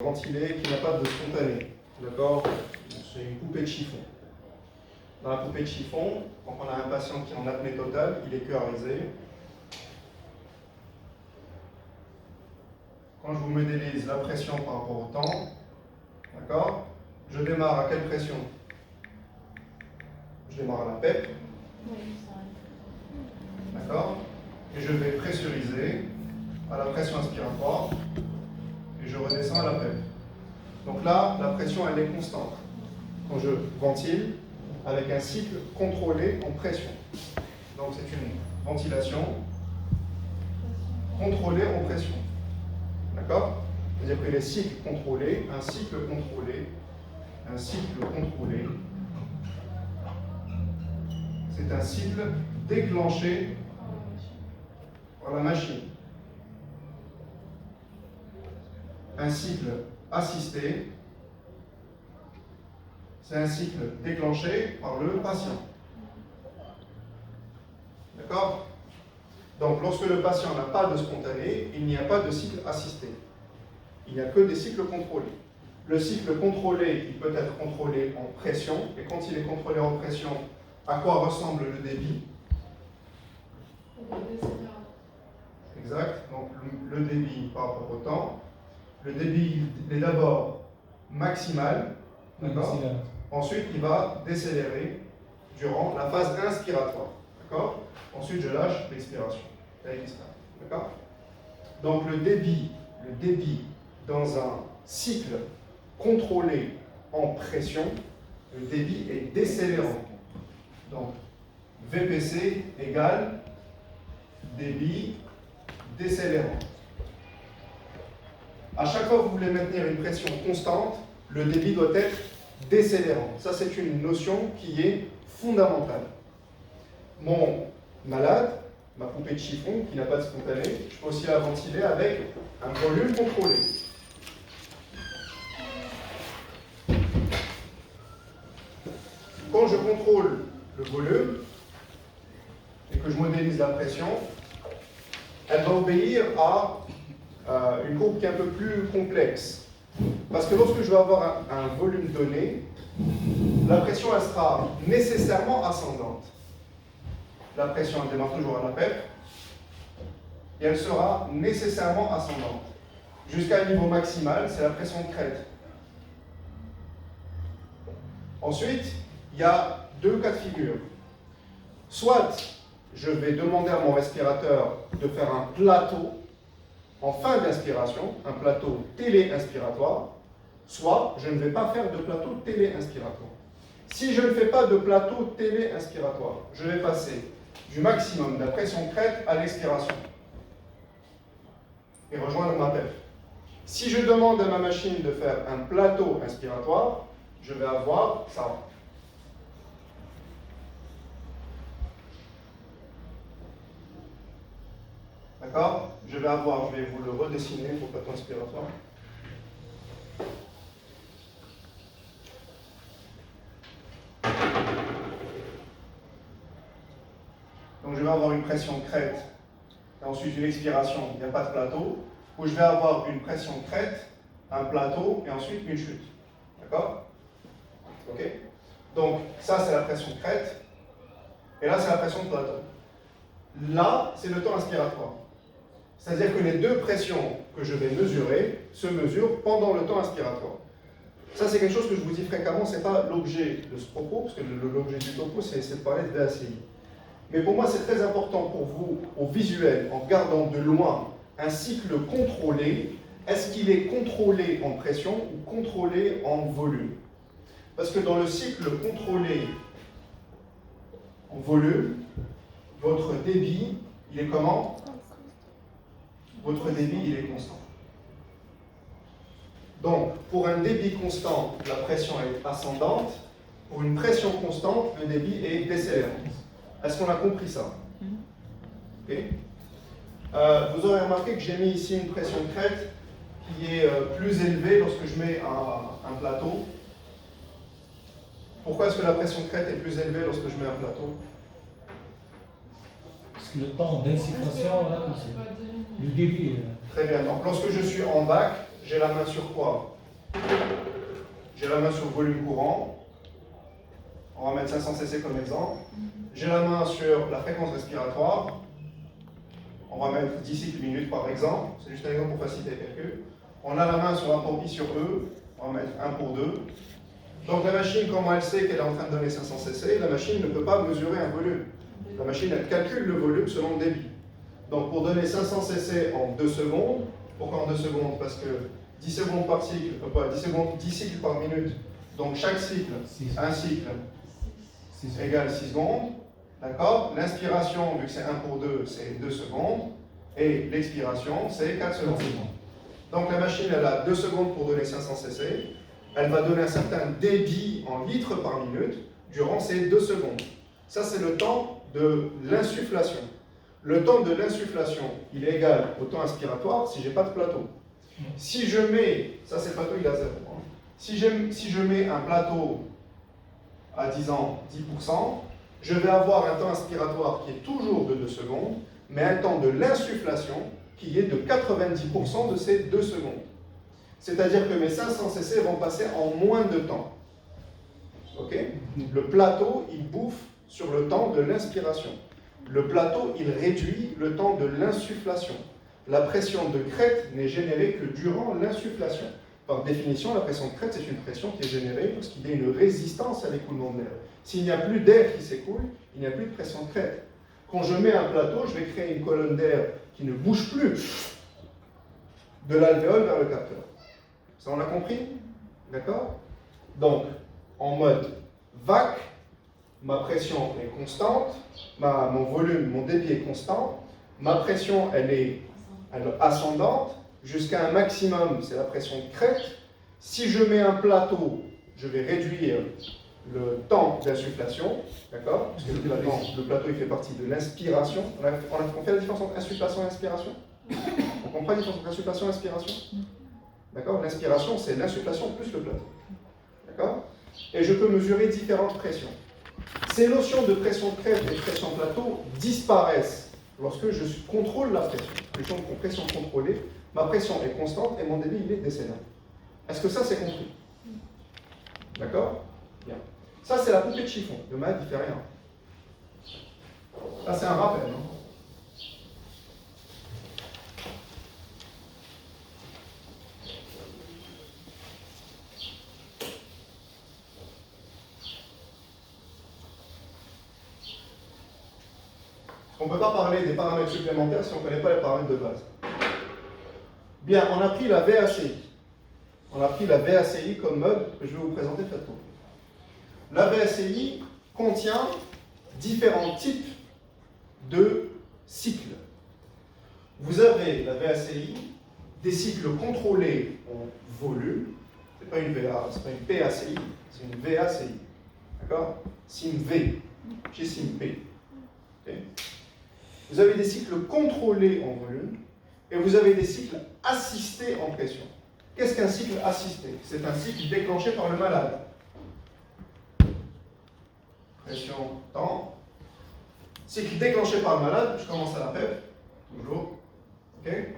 ventilé qui n'a pas de spontané. D'accord? C'est une poupée de chiffon. Dans la poupée de chiffon, quand on a un patient qui est en apnée totale, il est cœurisé. Quand je vous modélise la pression par rapport au temps, d'accord? Je démarre à quelle pression? Je démarre à la PEP. D'accord? Et je vais pressuriser à la pression inspiratoire et je redescends à la PEP. Donc là, la pression, elle est constante. Quand je ventile avec un cycle contrôlé en pression. Donc c'est une ventilation contrôlée en pression. D'accord? C'est-à-dire que les cycles contrôlés, un cycle contrôlé, c'est un cycle déclenché par la machine. Un cycle assisté, c'est un cycle déclenché par le patient. D'accord? Donc, lorsque le patient n'a pas de spontané, il n'y a pas de cycle assisté. Il n'y a que des cycles contrôlés. Le cycle contrôlé, il peut être contrôlé en pression. Et quand il est contrôlé en pression, à quoi ressemble le débit? Exact. Donc, le débit par rapport au temps. Le débit il est d'abord maximal. D'accord? Ensuite, il va décélérer durant la phase inspiratoire. D'accord? Ensuite, je lâche l'expiration. D'accord? Donc, le débit dans un cycle contrôlé en pression, le débit est décélérant. Donc, VPC égale débit décélérant. À chaque fois que vous voulez maintenir une pression constante, le débit doit être décélérant. Ça, c'est une notion qui est fondamentale. Mon malade, ma poupée de chiffon qui n'a pas de spontané, je peux aussi la ventiler avec un volume contrôlé. Quand je contrôle le volume et que je modélise la pression, elle va obéir à une courbe qui est un peu plus complexe. Parce que lorsque je vais avoir un volume donné, la pression elle sera nécessairement ascendante. La pression elle démarre toujours à la PEP et elle sera nécessairement ascendante. Jusqu'à un niveau maximal, c'est la pression de crête. Ensuite, il y a deux cas de figure. Soit je vais demander à mon respirateur de faire un plateau en fin d'inspiration, un plateau télé-inspiratoire, soit je ne vais pas faire de plateau télé-inspiratoire. Si je ne fais pas de plateau télé-inspiratoire, je vais passer du maximum de la pression crête à l'expiration et rejoindre ma PEP. Si je demande à ma machine de faire un plateau inspiratoire, je vais avoir ça. D'accord? Je vais vous le redessiner pour plateau inspiratoire. Donc je vais avoir une pression crête et ensuite une expiration, il n'y a pas de plateau, où je vais avoir une pression crête, un plateau et ensuite une chute. D'accord? Ok? Donc ça c'est la pression crête et là c'est la pression de plateau. Là c'est le temps inspiratoire. C'est-à-dire que les deux pressions que je vais mesurer se mesurent pendant le temps inspiratoire. Ça c'est quelque chose que je vous dis fréquemment, ce n'est pas l'objet de ce propos, parce que l'objet du topo c'est de parler de VACI. Mais pour moi, c'est très important pour vous, au visuel, en regardant de loin un cycle contrôlé, est-ce qu'il est contrôlé en pression ou contrôlé en volume? Parce que dans le cycle contrôlé en volume, votre débit, il est comment? Votre débit, il est constant. Donc, pour un débit constant, la pression est ascendante. Pour une pression constante, le débit est décélérant. Est-ce qu'on a compris ça? Okay. Vous aurez remarqué que j'ai mis ici une pression crête qui est plus élevée lorsque je mets un plateau. Pourquoi est-ce que la pression crête est plus élevée lorsque je mets un plateau? Parce que le temps d'insufflation, là, le débit. Très bien. Donc, lorsque je suis en bac, j'ai la main sur quoi? J'ai la main sur le volume courant. On va mettre 500 cc comme exemple. J'ai la main sur la fréquence respiratoire. On va mettre 10 cycles minutes par exemple. C'est juste un exemple pour faciliter les calculs. On a la main sur rapport I sur E. On va mettre 1 pour 2. Donc la machine, comment elle sait qu'elle est en train de donner 500 cc? La machine ne peut pas mesurer un volume. La machine, elle calcule le volume selon le débit. Donc pour donner 500 cc en 2 secondes, pourquoi en 2 secondes? Parce que 10 secondes par cycle, 10 cycles par minute. Donc chaque cycle, un cycle égale 6 secondes. D'accord? L'inspiration, vu que c'est 1 pour 2, c'est 2 secondes. Et l'expiration, c'est 4 secondes. Donc la machine, elle a 2 secondes pour donner 500 cc. Elle va donner un certain débit en litres par minute durant ces 2 secondes. Ça, c'est le temps de l'insufflation. Le temps de l'insufflation, il est égal au temps inspiratoire si je n'ai pas de plateau. Si je mets, ça c'est le plateau, il est à 0. Hein. Si je mets un plateau à 10%, je vais avoir un temps inspiratoire qui est toujours de 2 secondes, mais un temps de l'insufflation qui est de 90% de ces 2 secondes. C'est-à-dire que mes 500 cc vont passer en moins de temps. Ok? Le plateau, il bouffe sur le temps de l'inspiration. Le plateau, il réduit le temps de l'insufflation. La pression de crête n'est générée que durant l'insufflation. Par définition, la pression de crête, c'est une pression qui est générée parce qu'il y a une résistance à l'écoulement de l'air. S'il n'y a plus d'air qui s'écoule, il n'y a plus de pression de crête. Quand je mets un plateau, je vais créer une colonne d'air qui ne bouge plus de l'alvéole vers le capteur. Ça, on a compris? D'accord? Donc, en mode vac, ma pression est constante, mon volume, mon débit est constant, ma pression, elle est ascendante, jusqu'à un maximum, c'est la pression de crête. Si je mets un plateau, je vais réduire le temps d'insufflation, d'accord? Parce que le plateau, il fait partie de l'inspiration. On fait la différence entre insufflation et inspiration? On comprend la différence entre insufflation et inspiration? D'accord? L'inspiration, c'est l'insufflation plus le plateau. D'accord? Et je peux mesurer différentes pressions. Ces notions de pression de crête et de pression plateau disparaissent lorsque je contrôle la pression. Pression contrôlée, ma pression est constante et mon débit, il est décennal. Est-ce que ça, c'est compris? D'accord? Bien. Ça, c'est la poupée de chiffon. Le maître, il ne fait rien. Ça, c'est un rappel. Hein. On ne peut pas parler des paramètres supplémentaires si on ne connaît pas les paramètres de base. Bien, on a pris la VACI. On a pris la VACI comme mode que je vais vous présenter très tôt. La VACI contient différents types de cycles. Vous avez la VACI, des cycles contrôlés en volume. Ce n'est pas une VA, c'est pas une PACI, c'est une VACI. D'accord? SIM-V, chez SIM-P. Okay. Vous avez des cycles contrôlés en volume et vous avez des cycles assistés en pression. Qu'est-ce qu'un cycle assisté? C'est un cycle déclenché par le malade. Pression, temps. Cycle déclenché par le malade, je commence à la PEP, toujours. Okay.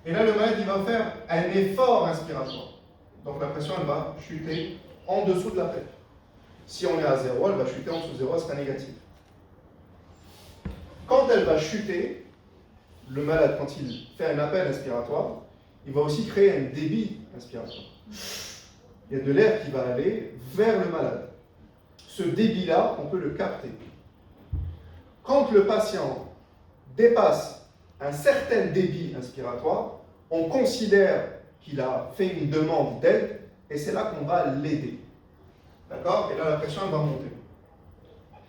Et là, le malade, il va faire un effort inspiratoire. Donc la pression, elle va chuter en dessous de la PEP. Si on est à 0, elle va chuter en dessous de 0, elle sera négative. Quand elle va chuter, le malade, quand il fait un appel inspiratoire, il va aussi créer un débit inspiratoire. Il y a de l'air qui va aller vers le malade. Ce débit-là, on peut le capter. Quand le patient dépasse un certain débit inspiratoire, on considère qu'il a fait une demande d'aide et c'est là qu'on va l'aider. D'accord? Et là, la pression, elle va monter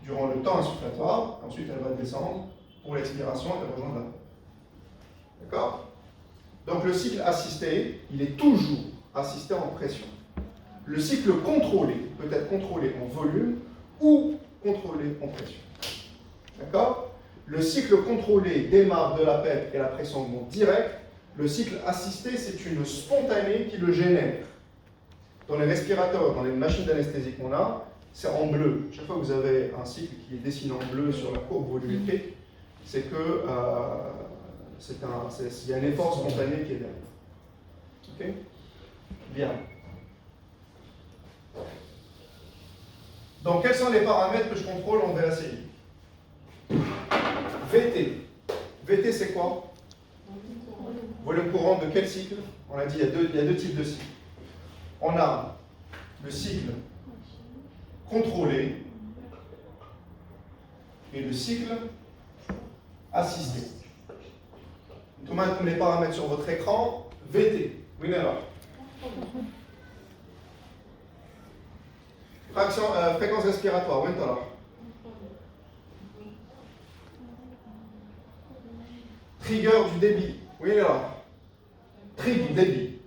durant le temps insufflatoire, ensuite elle va descendre pour l'expiration et elle rejoindre la PEP. D'accord? Donc le cycle assisté, il est toujours assisté en pression. Le cycle contrôlé peut être contrôlé en volume ou contrôlé en pression. D'accord? Le cycle contrôlé démarre de la PEP et la pression monte direct. Le cycle assisté, c'est une spontanée qui le génère. Dans les respirateurs, dans les machines d'anesthésie qu'on a, c'est en bleu. Chaque fois que vous avez un cycle qui est dessiné en bleu sur la courbe volumétrique, c'est que il y a un effort spontané qui est derrière. Ok? Bien. Donc, quels sont les paramètres que je contrôle en VACI? VT. VT, c'est quoi? Volume courant de quel cycle? On a dit il y a deux types de cycles. On a le cycle contrôlé et le cycle assisté. Tout maintenant les paramètres sur votre écran. VT. Oui, alors. Fréquence respiratoire. Oui, alors. Trigger du débit. Oui, alors. Trigger du débit.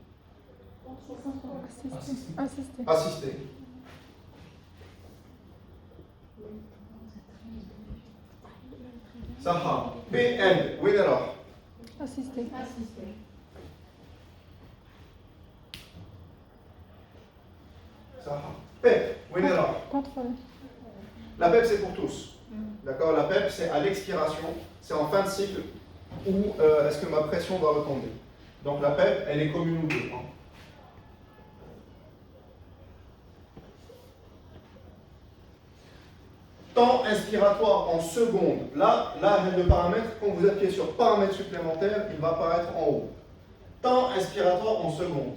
Assisté. Ça PN. Oui, alors. Assisté. Ça PEP. Oui, alors. Contrôle. La PEP, c'est pour tous. D'accord? La PEP, c'est à l'expiration. C'est en fin de cycle où est-ce que ma pression va retomber. Donc la PEP, elle est commune aux deux. Temps inspiratoire en secondes. Là, le paramètre, quand vous appuyez sur paramètre supplémentaire, il va apparaître en haut. Temps inspiratoire en secondes.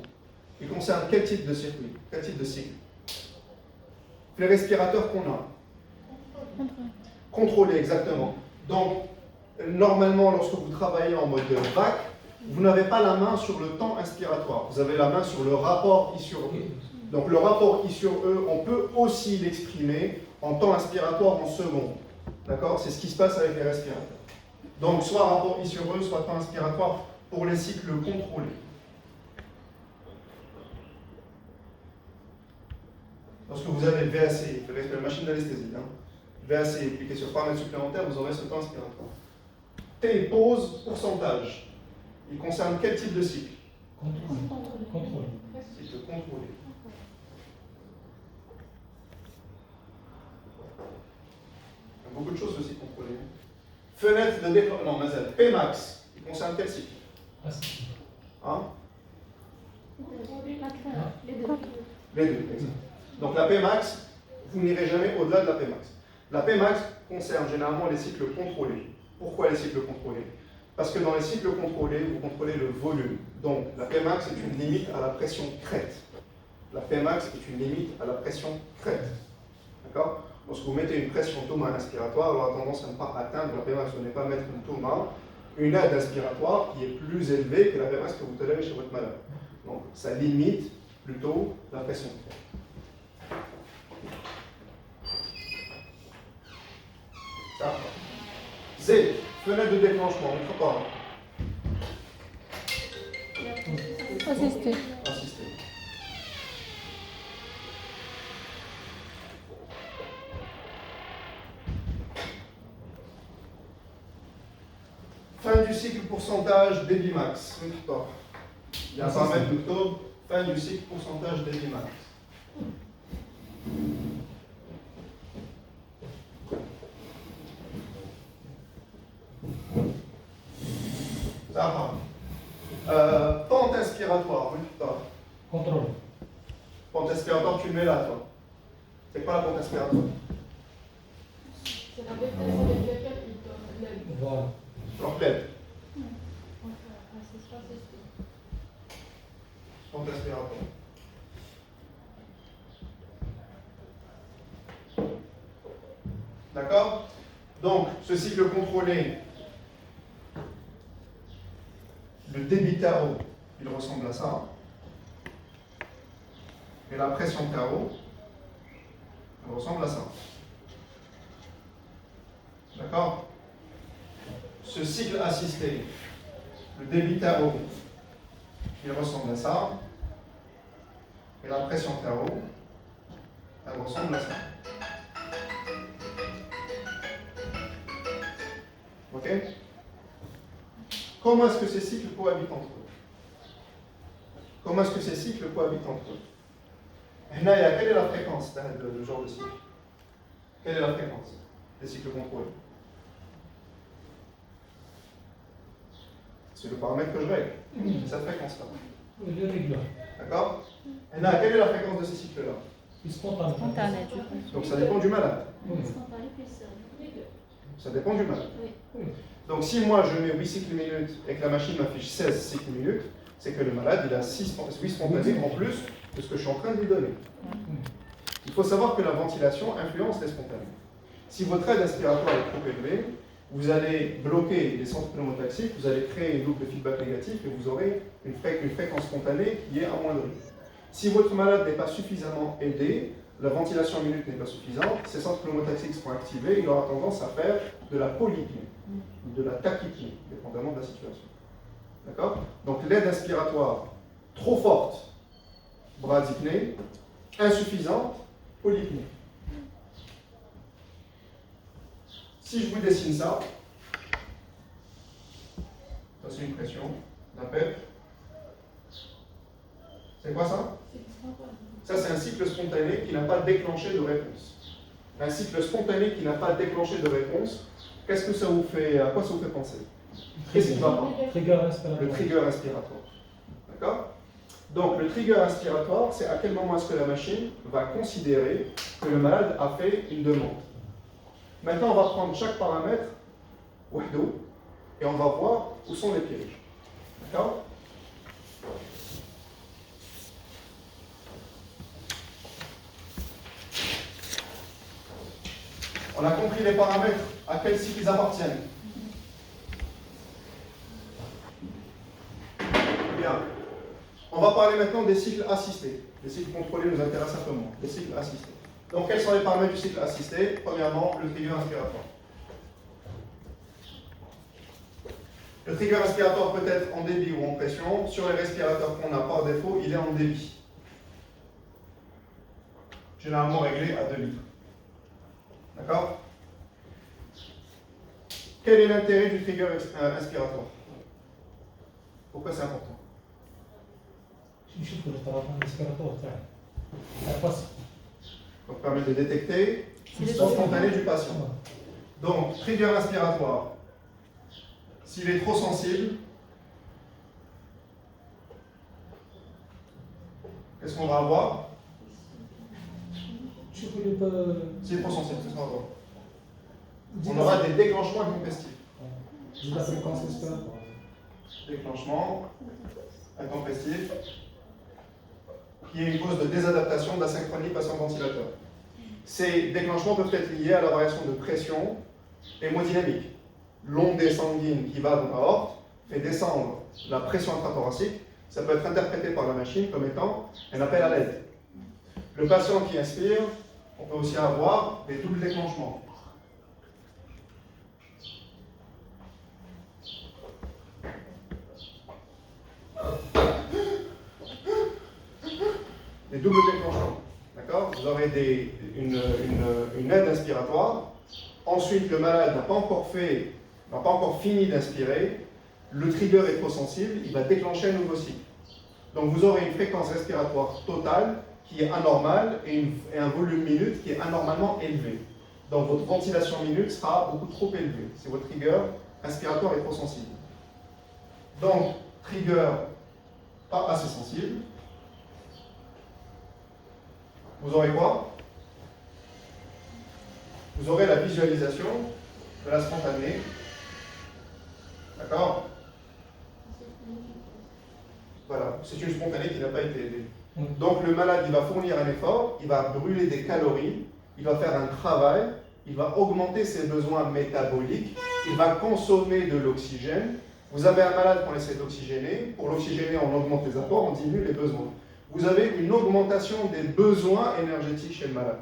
Il concerne quel type de circuit? Quel type de cycle? Les respirateurs qu'on a. Contrôlé, exactement. Donc, normalement, lorsque vous travaillez en mode VAC, vous n'avez pas la main sur le temps inspiratoire. Vous avez la main sur le rapport I sur E. Donc, le rapport I sur E, on peut aussi l'exprimer en temps inspiratoire en secondes. D'accord? C'est ce qui se passe avec les respirateurs. Donc, soit rapport I sur E, soit temps inspiratoire pour les cycles contrôlés. Lorsque vous avez VAC, la machine d'anesthésie, VAC appliqué sur paramètres supplémentaires, vous aurez ce temps inspiratoire. T, pause, pourcentage. Il concerne quel type de cycle? Contrôle. Cycle contrôlé. Il y a beaucoup de choses aussi contrôlées. Fenêtre de déclenchement, non, Mazel. Pmax, il concerne quel cycle? Hein? Les deux, exact. Donc la Pmax, vous n'irez jamais au-delà de la Pmax. La Pmax concerne généralement les cycles contrôlés. Pourquoi les cycles contrôlés? Parce que dans les cycles contrôlés, vous contrôlez le volume. Donc la Pmax est une limite à la pression crête. La Pmax est une limite à la pression crête. D'accord? Lorsque vous mettez une pression thoma inspiratoire, elle aura tendance à ne pas atteindre la Pmax. Vous n'allez pas mettre une thoma, une aide inspiratoire qui est plus élevée que la Pmax que vous tolérez chez votre malade. Donc ça limite plutôt la pression crête. Ça. Z, fenêtre de déclenchement, on pas. Assisté. Assisté. Fin du cycle pourcentage débit max. Il y a un paramètre d'octobre, fin du cycle pourcentage débit max. Pente inspiratoire, Contrôle. Pente inspiratoire, tu le mets là, toi. C'est quoi la pente inspiratoire? C'est la vitesse avec laquelle il donne l'aile. Voilà. Alors, plaide. Pente inspiratoire. D'accord? Donc, ce cycle contrôlé, le débit KO, il ressemble à ça. Et la pression KO, elle ressemble à ça. D'accord? Ce cycle assisté, le débit KO, il ressemble à ça. Et la pression KO, elle ressemble à ça. Ok? Comment est-ce que ces cycles cohabitent entre eux? Comment est-ce que ces cycles cohabitent entre eux? Et là, quelle est la fréquence de genre de cycle? Quelle est la fréquence des cycles contrôlés? C'est le paramètre que je règle. C'est cette fréquence-là. Irrégulier. D'accord? Et là, quelle est la fréquence de ces cycles-là? Spontané. Spontané, du coup. Donc ça dépend du malade. Oui. Spontané plus régulier. Ça dépend du malade. Oui. Donc si moi je mets 8 cycles minutes et que la machine m'affiche 16 cycles minutes, c'est que le malade il a 8 spontanés en plus de ce que je suis en train de lui donner. Il faut savoir que la ventilation influence les spontanés. Si votre aide inspiratoire est trop élevée, vous allez bloquer les centres pneumotaxiques, vous allez créer une loupe de feedback négatif et vous aurez une fréquence spontanée qui est amoindrie. Si votre malade n'est pas suffisamment aidé, la ventilation minute n'est pas suffisante, ces centres pneumotaxiques seront activés, il aura tendance à faire de la polypnie, de la tachypnie, dépendamment de la situation. D'accord? Donc l'aide inspiratoire trop forte, bradypnée, insuffisante, polypnie. Si je vous dessine ça, ça c'est une pression, la PEP. C'est quoi ça? Ça c'est un cycle spontané qui n'a pas déclenché de réponse. Un cycle spontané qui n'a pas déclenché de réponse, qu'est-ce que ça vous fait, à quoi ça vous fait penser? Qu'est-ce qui va pas? Trigger respiratoire. Le trigger inspiratoire. D'accord? Donc le trigger inspiratoire, c'est à quel moment est-ce que la machine va considérer que le malade a fait une demande. Maintenant, on va prendre chaque paramètre, wahdo, et on va voir où sont les pièges. D'accord? On a compris les paramètres, à quel cycle ils appartiennent. Bien. On va parler maintenant des cycles assistés. Les cycles contrôlés nous intéressent un peu moins. Les cycles assistés. Donc, quels sont les paramètres du cycle assisté? Premièrement, le trigger inspiratoire. Le trigger inspiratoire peut être en débit ou en pression. Sur les respirateurs qu'on a par défaut, il est en débit. Généralement réglé à 2 litres. D'accord? Quel est l'intérêt du trigger inspiratoire? Pourquoi c'est important? نشوف الطرفان الاسبيراتور تاعي. بس. Donc, permet de détecter la spontanée du patient. Donc, trigger inspiratoire, s'il est trop sensible, qu'est-ce qu'on va avoir? S'il est trop sensible, qu'est-ce qu'on va avoir? On aura des déclenchements intempestifs. La fréquence respiratoire. Déclenchement intempestif, qui est une cause de désadaptation d'asynchronie patient-ventilateur. Ces déclenchements peuvent être liés à la variation de pression hémodynamique. L'ondée sanguine qui va dans l'aorte fait descendre la pression intrathoracique. Ça peut être interprété par la machine comme étant un appel à l'aide. Le patient qui inspire, on peut aussi avoir des doubles déclenchements. Des doubles déclenchements. D'accord? Vous aurez une aide inspiratoire. Ensuite, le malade n'a pas encore fini d'inspirer. Le trigger est trop sensible, il va déclencher un nouveau cycle. Donc vous aurez une fréquence respiratoire totale qui est anormale et un volume minute qui est anormalement élevé. Donc votre ventilation minute sera beaucoup trop élevée si votre trigger inspiratoire est trop sensible. Donc, trigger pas assez sensible. Vous aurez quoi? Vous aurez la visualisation de la spontanée. D'accord? Voilà, c'est une spontanée qui n'a pas été aidée. Donc le malade, il va fournir un effort, il va brûler des calories, il va faire un travail, il va augmenter ses besoins métaboliques, il va consommer de l'oxygène. Vous avez un malade qu'on essaie d'oxygéner. Pour l'oxygéner, on augmente les apports, on diminue les besoins. Vous avez une augmentation des besoins énergétiques chez le malade.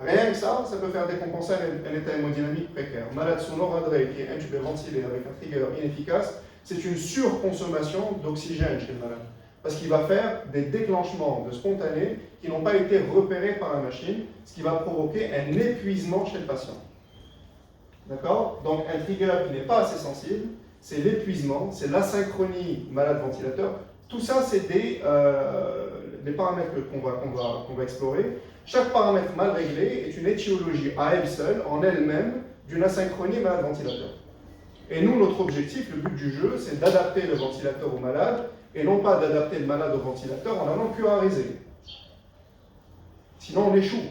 Rien que ça, ça peut faire décompenser un état hémodynamique précaire. Malade sous noradré qui est intubé ventilé avec un trigger inefficace, c'est une surconsommation d'oxygène chez le malade. Parce qu'il va faire des déclenchements de spontanés qui n'ont pas été repérés par la machine, ce qui va provoquer un épuisement chez le patient. D'accord? Donc un trigger qui n'est pas assez sensible, c'est l'épuisement, c'est l'asynchronie malade-ventilateur. Tout ça, c'est des paramètres qu'on va explorer. Chaque paramètre mal réglé est une étiologie à elle seule, en elle-même, d'une asynchronie malade-ventilateur. Et nous, notre objectif, le but du jeu, c'est d'adapter le ventilateur au malade et non pas d'adapter le malade au ventilateur en allant QRiser. Sinon, on échoue.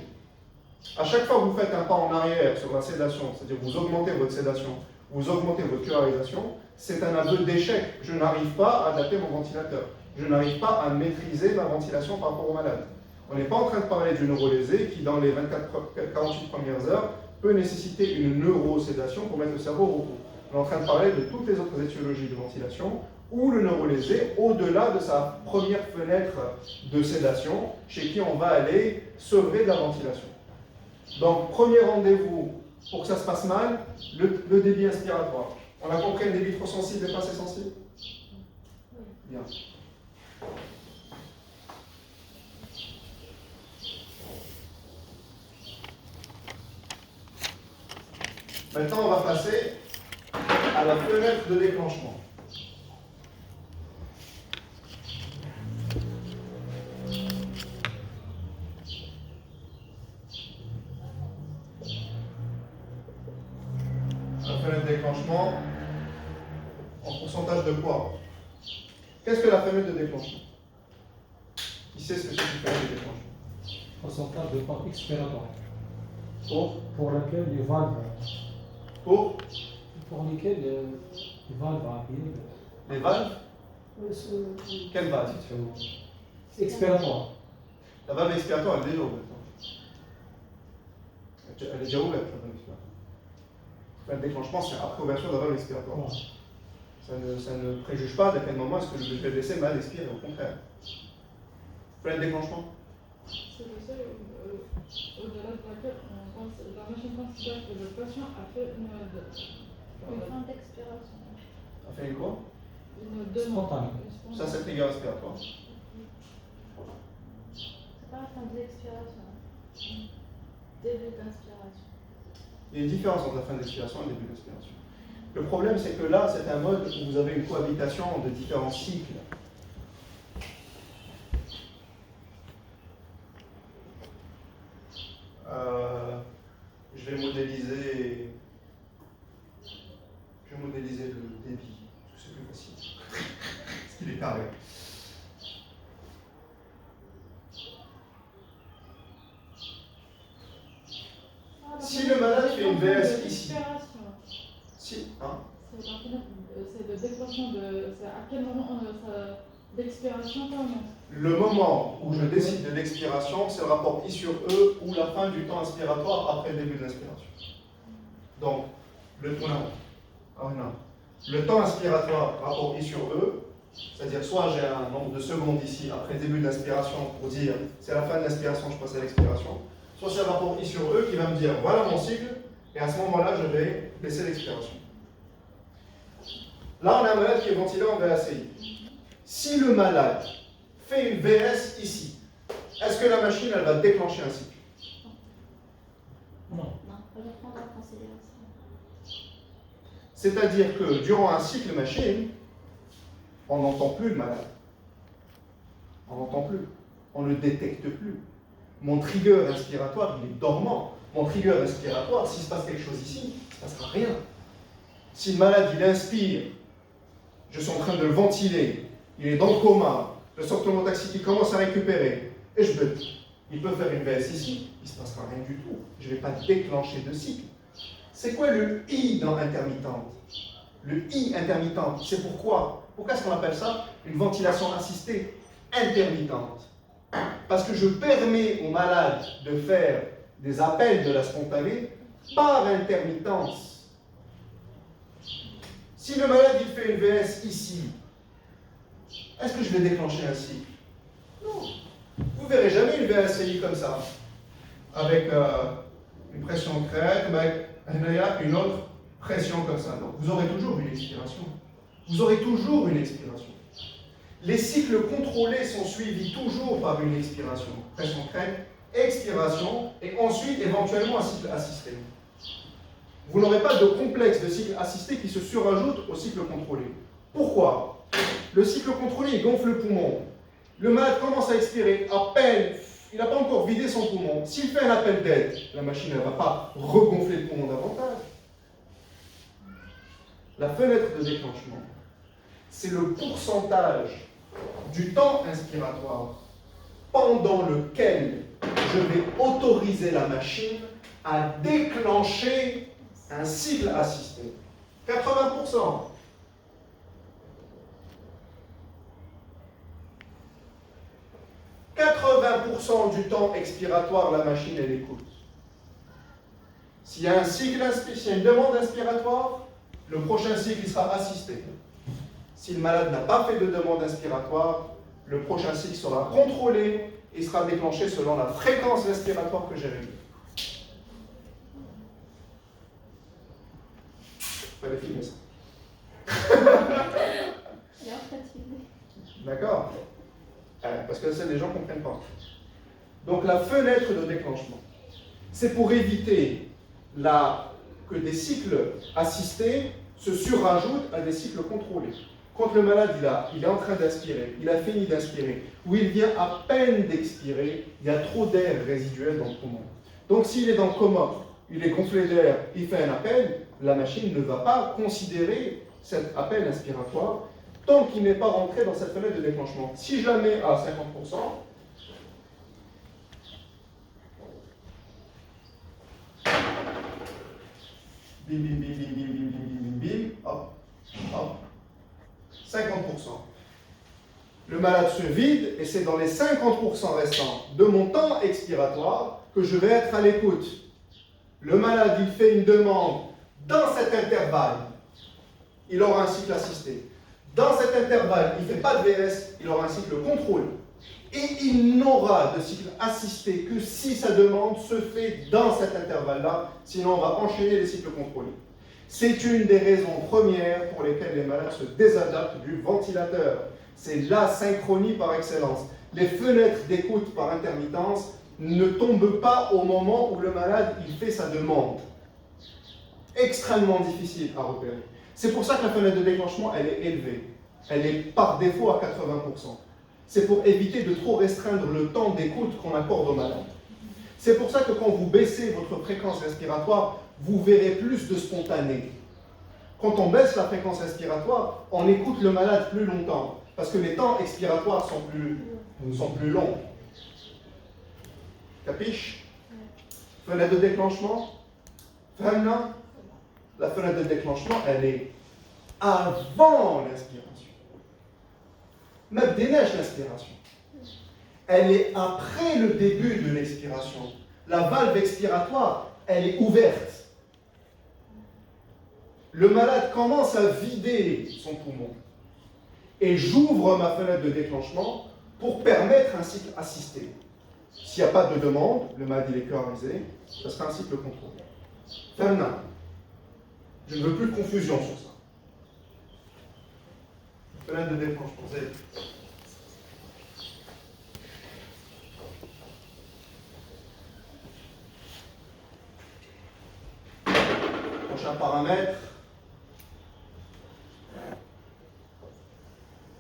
À chaque fois que vous faites un pas en arrière sur la sédation, c'est-à-dire vous augmentez votre sédation, vous augmentez votre QRisation, c'est un aveu d'échec. Je n'arrive pas à adapter mon ventilateur. Je n'arrive pas à maîtriser ma ventilation par rapport au malade. On n'est pas en train de parler du neurolésé qui, dans les 48 premières heures, peut nécessiter une neurosédation pour mettre le cerveau au repos. On est en train de parler de toutes les autres étiologies de ventilation où le neurolésé, au-delà de sa première fenêtre de sédation, chez qui on va aller sevrer de la ventilation. Donc, premier rendez-vous pour que ça se passe mal, le débit inspiratoire. On a compris le débit trop sensible et pas assez sensible? Bien. Maintenant, on va passer à la fenêtre de déclenchement. La fenêtre de déclenchement, en pourcentage de quoi? Qu'est-ce que la fenêtre de déclenchement? Qui sait ce que c'est une fenêtre de déclenchement? Pourcentage de temps expiratoire. Pour laquelle les valves. Pour Pour lesquelles les valves rapides. les valves? Quelle valve? Expiratoire. La valve expiratoire, elle est déjà ouverte. Elle est déjà ouverte, la valve expiratoire. Le déclenchement, c'est après ouverture de la valve expiratoire. Ouais. Ça ne préjuge pas d'à quel moment est-ce que je vais laisser mal expirer, au contraire. Plein de déclenchement. C'est le seul au-delà de laquelle la machine considère que le patient a fait une fin d'expiration. On fait une quoi? Une demande. Spontanée. Ça, c'est trigger respiratoire. C'est pas la fin de l'expiration. Début d'inspiration. Il y a une différence entre la fin d'expiration et le début d'expiration. Le problème, c'est que là, c'est un mode où vous avez une cohabitation de différents cycles. Je vais modéliser le débit, parce que c'est plus facile. Parce qu'il est carré. Si le malade fait une VS ici. Si, hein? C'est le déclenchement de. C'est à quel moment l'expiration commence? Le moment où je décide de l'expiration, c'est le rapport I sur E ou la fin du temps inspiratoire après le début de l'inspiration. Donc, le temps inspiratoire, rapport I sur E, c'est-à-dire soit j'ai un nombre de secondes ici après le début de l'inspiration pour dire c'est la fin de l'inspiration, je passe à l'expiration, soit c'est le rapport I sur E qui va me dire voilà mon cycle, et à ce moment-là, je vais laisser l'expiration. Là, on a un malade qui est ventilé en VACI. Si le malade fait une VS ici, est-ce que la machine elle va déclencher un cycle? Non. Non, on va prendre en considération. C'est-à-dire que durant un cycle machine, on n'entend plus le malade. On n'entend plus. On ne détecte plus. Mon trigger respiratoire, il est dormant. Mon trigger respiratoire, s'il se passe quelque chose ici, il ne se passera rien. Si le malade, il inspire, je suis en train de le ventiler, il est dans le coma, je sors mon taxi qui commence à récupérer, et il peut faire une VS ici, il ne se passera rien du tout. Je ne vais pas déclencher de cycle. C'est quoi le I dans intermittente? Le I intermittente, c'est pourquoi est-ce qu'on appelle ça une ventilation assistée intermittente? Parce que je permets au malade de faire des appels de la spontanée par intermittence. Si le malade il fait une VS ici, est-ce que je vais déclencher un cycle? Non. Vous ne verrez jamais une VSI comme ça, avec une pression crête, avec une autre pression comme ça. Donc, vous aurez toujours une expiration. Vous aurez toujours une expiration. Les cycles contrôlés sont suivis toujours par une expiration. Pression crête, expiration, et ensuite éventuellement un cycle assisté. Vous n'aurez pas de complexe de cycle assisté qui se surajoute au cycle contrôlé. Pourquoi? Le cycle contrôlé, il gonfle le poumon. Le malade commence à expirer, à peine, il n'a pas encore vidé son poumon. S'il fait un appel d'aide, la machine ne va pas regonfler le poumon davantage. La fenêtre de déclenchement, c'est le pourcentage du temps inspiratoire pendant lequel je vais autoriser la machine à déclencher un cycle assisté. 80%. 80% du temps expiratoire, la machine, elle écoute. S'il y a un cycle, s'il y a une demande inspiratoire, le prochain cycle il sera assisté. Si le malade n'a pas fait de demande inspiratoire, le prochain cycle sera contrôlé et sera déclenché selon la fréquence respiratoire que j'ai régulée. Il fallait filmer ça. Il est en fatigué. D'accord? Parce que ça, les gens ne comprennent pas. Donc la fenêtre de déclenchement, c'est pour éviter que des cycles assistés se surrajoutent à des cycles contrôlés. Quand le malade il est en train d'aspirer, il a fini d'aspirer, ou il vient à peine d'expirer, il y a trop d'air résiduel dans le poumon. Donc s'il est dans le coma, il est gonflé d'air, il fait un appel, la machine ne va pas considérer cet appel inspiratoire tant qu'il n'est pas rentré dans cette fenêtre de déclenchement. Si je la mets à 50%, bim, bim, bim, bim, bim, bim, bim, bim, bim, hop, hop, 50%. Le malade se vide et c'est dans les 50% restants de mon temps expiratoire que je vais être à l'écoute. Le malade, il fait une demande dans cet intervalle, il aura un cycle assisté. Dans cet intervalle, il ne fait pas de VS, il aura un cycle contrôle. Et il n'aura de cycle assisté que si sa demande se fait dans cet intervalle-là, sinon on va enchaîner les cycles contrôlés. C'est une des raisons premières pour lesquelles les malades se désadaptent du ventilateur. C'est la synchronie par excellence. Les fenêtres d'écoute par intermittence ne tombent pas au moment où le malade il fait sa demande. Extrêmement difficile à repérer. C'est pour ça que la fenêtre de déclenchement, elle est élevée. Elle est par défaut à 80%. C'est pour éviter de trop restreindre le temps d'écoute qu'on accorde au malade. C'est pour ça que quand vous baissez votre fréquence respiratoire, vous verrez plus de spontané. Quand on baisse la fréquence respiratoire, on écoute le malade plus longtemps, parce que les temps expiratoires sont plus longs. Capiche? Fenêtre de déclenchement? Vraiment? La fenêtre de déclenchement, elle est avant l'inspiration. Même déneige l'inspiration. Elle est après le début de l'expiration. La valve expiratoire, elle est ouverte. Le malade commence à vider son poumon. Et j'ouvre ma fenêtre de déclenchement pour permettre un cycle assisté. S'il n'y a pas de demande, le malade il est cœurisé, ça sera un cycle contrôlé. Terminal. Je ne veux plus de confusion sur ça. Fenêtre de déclenchement. Prochain paramètre.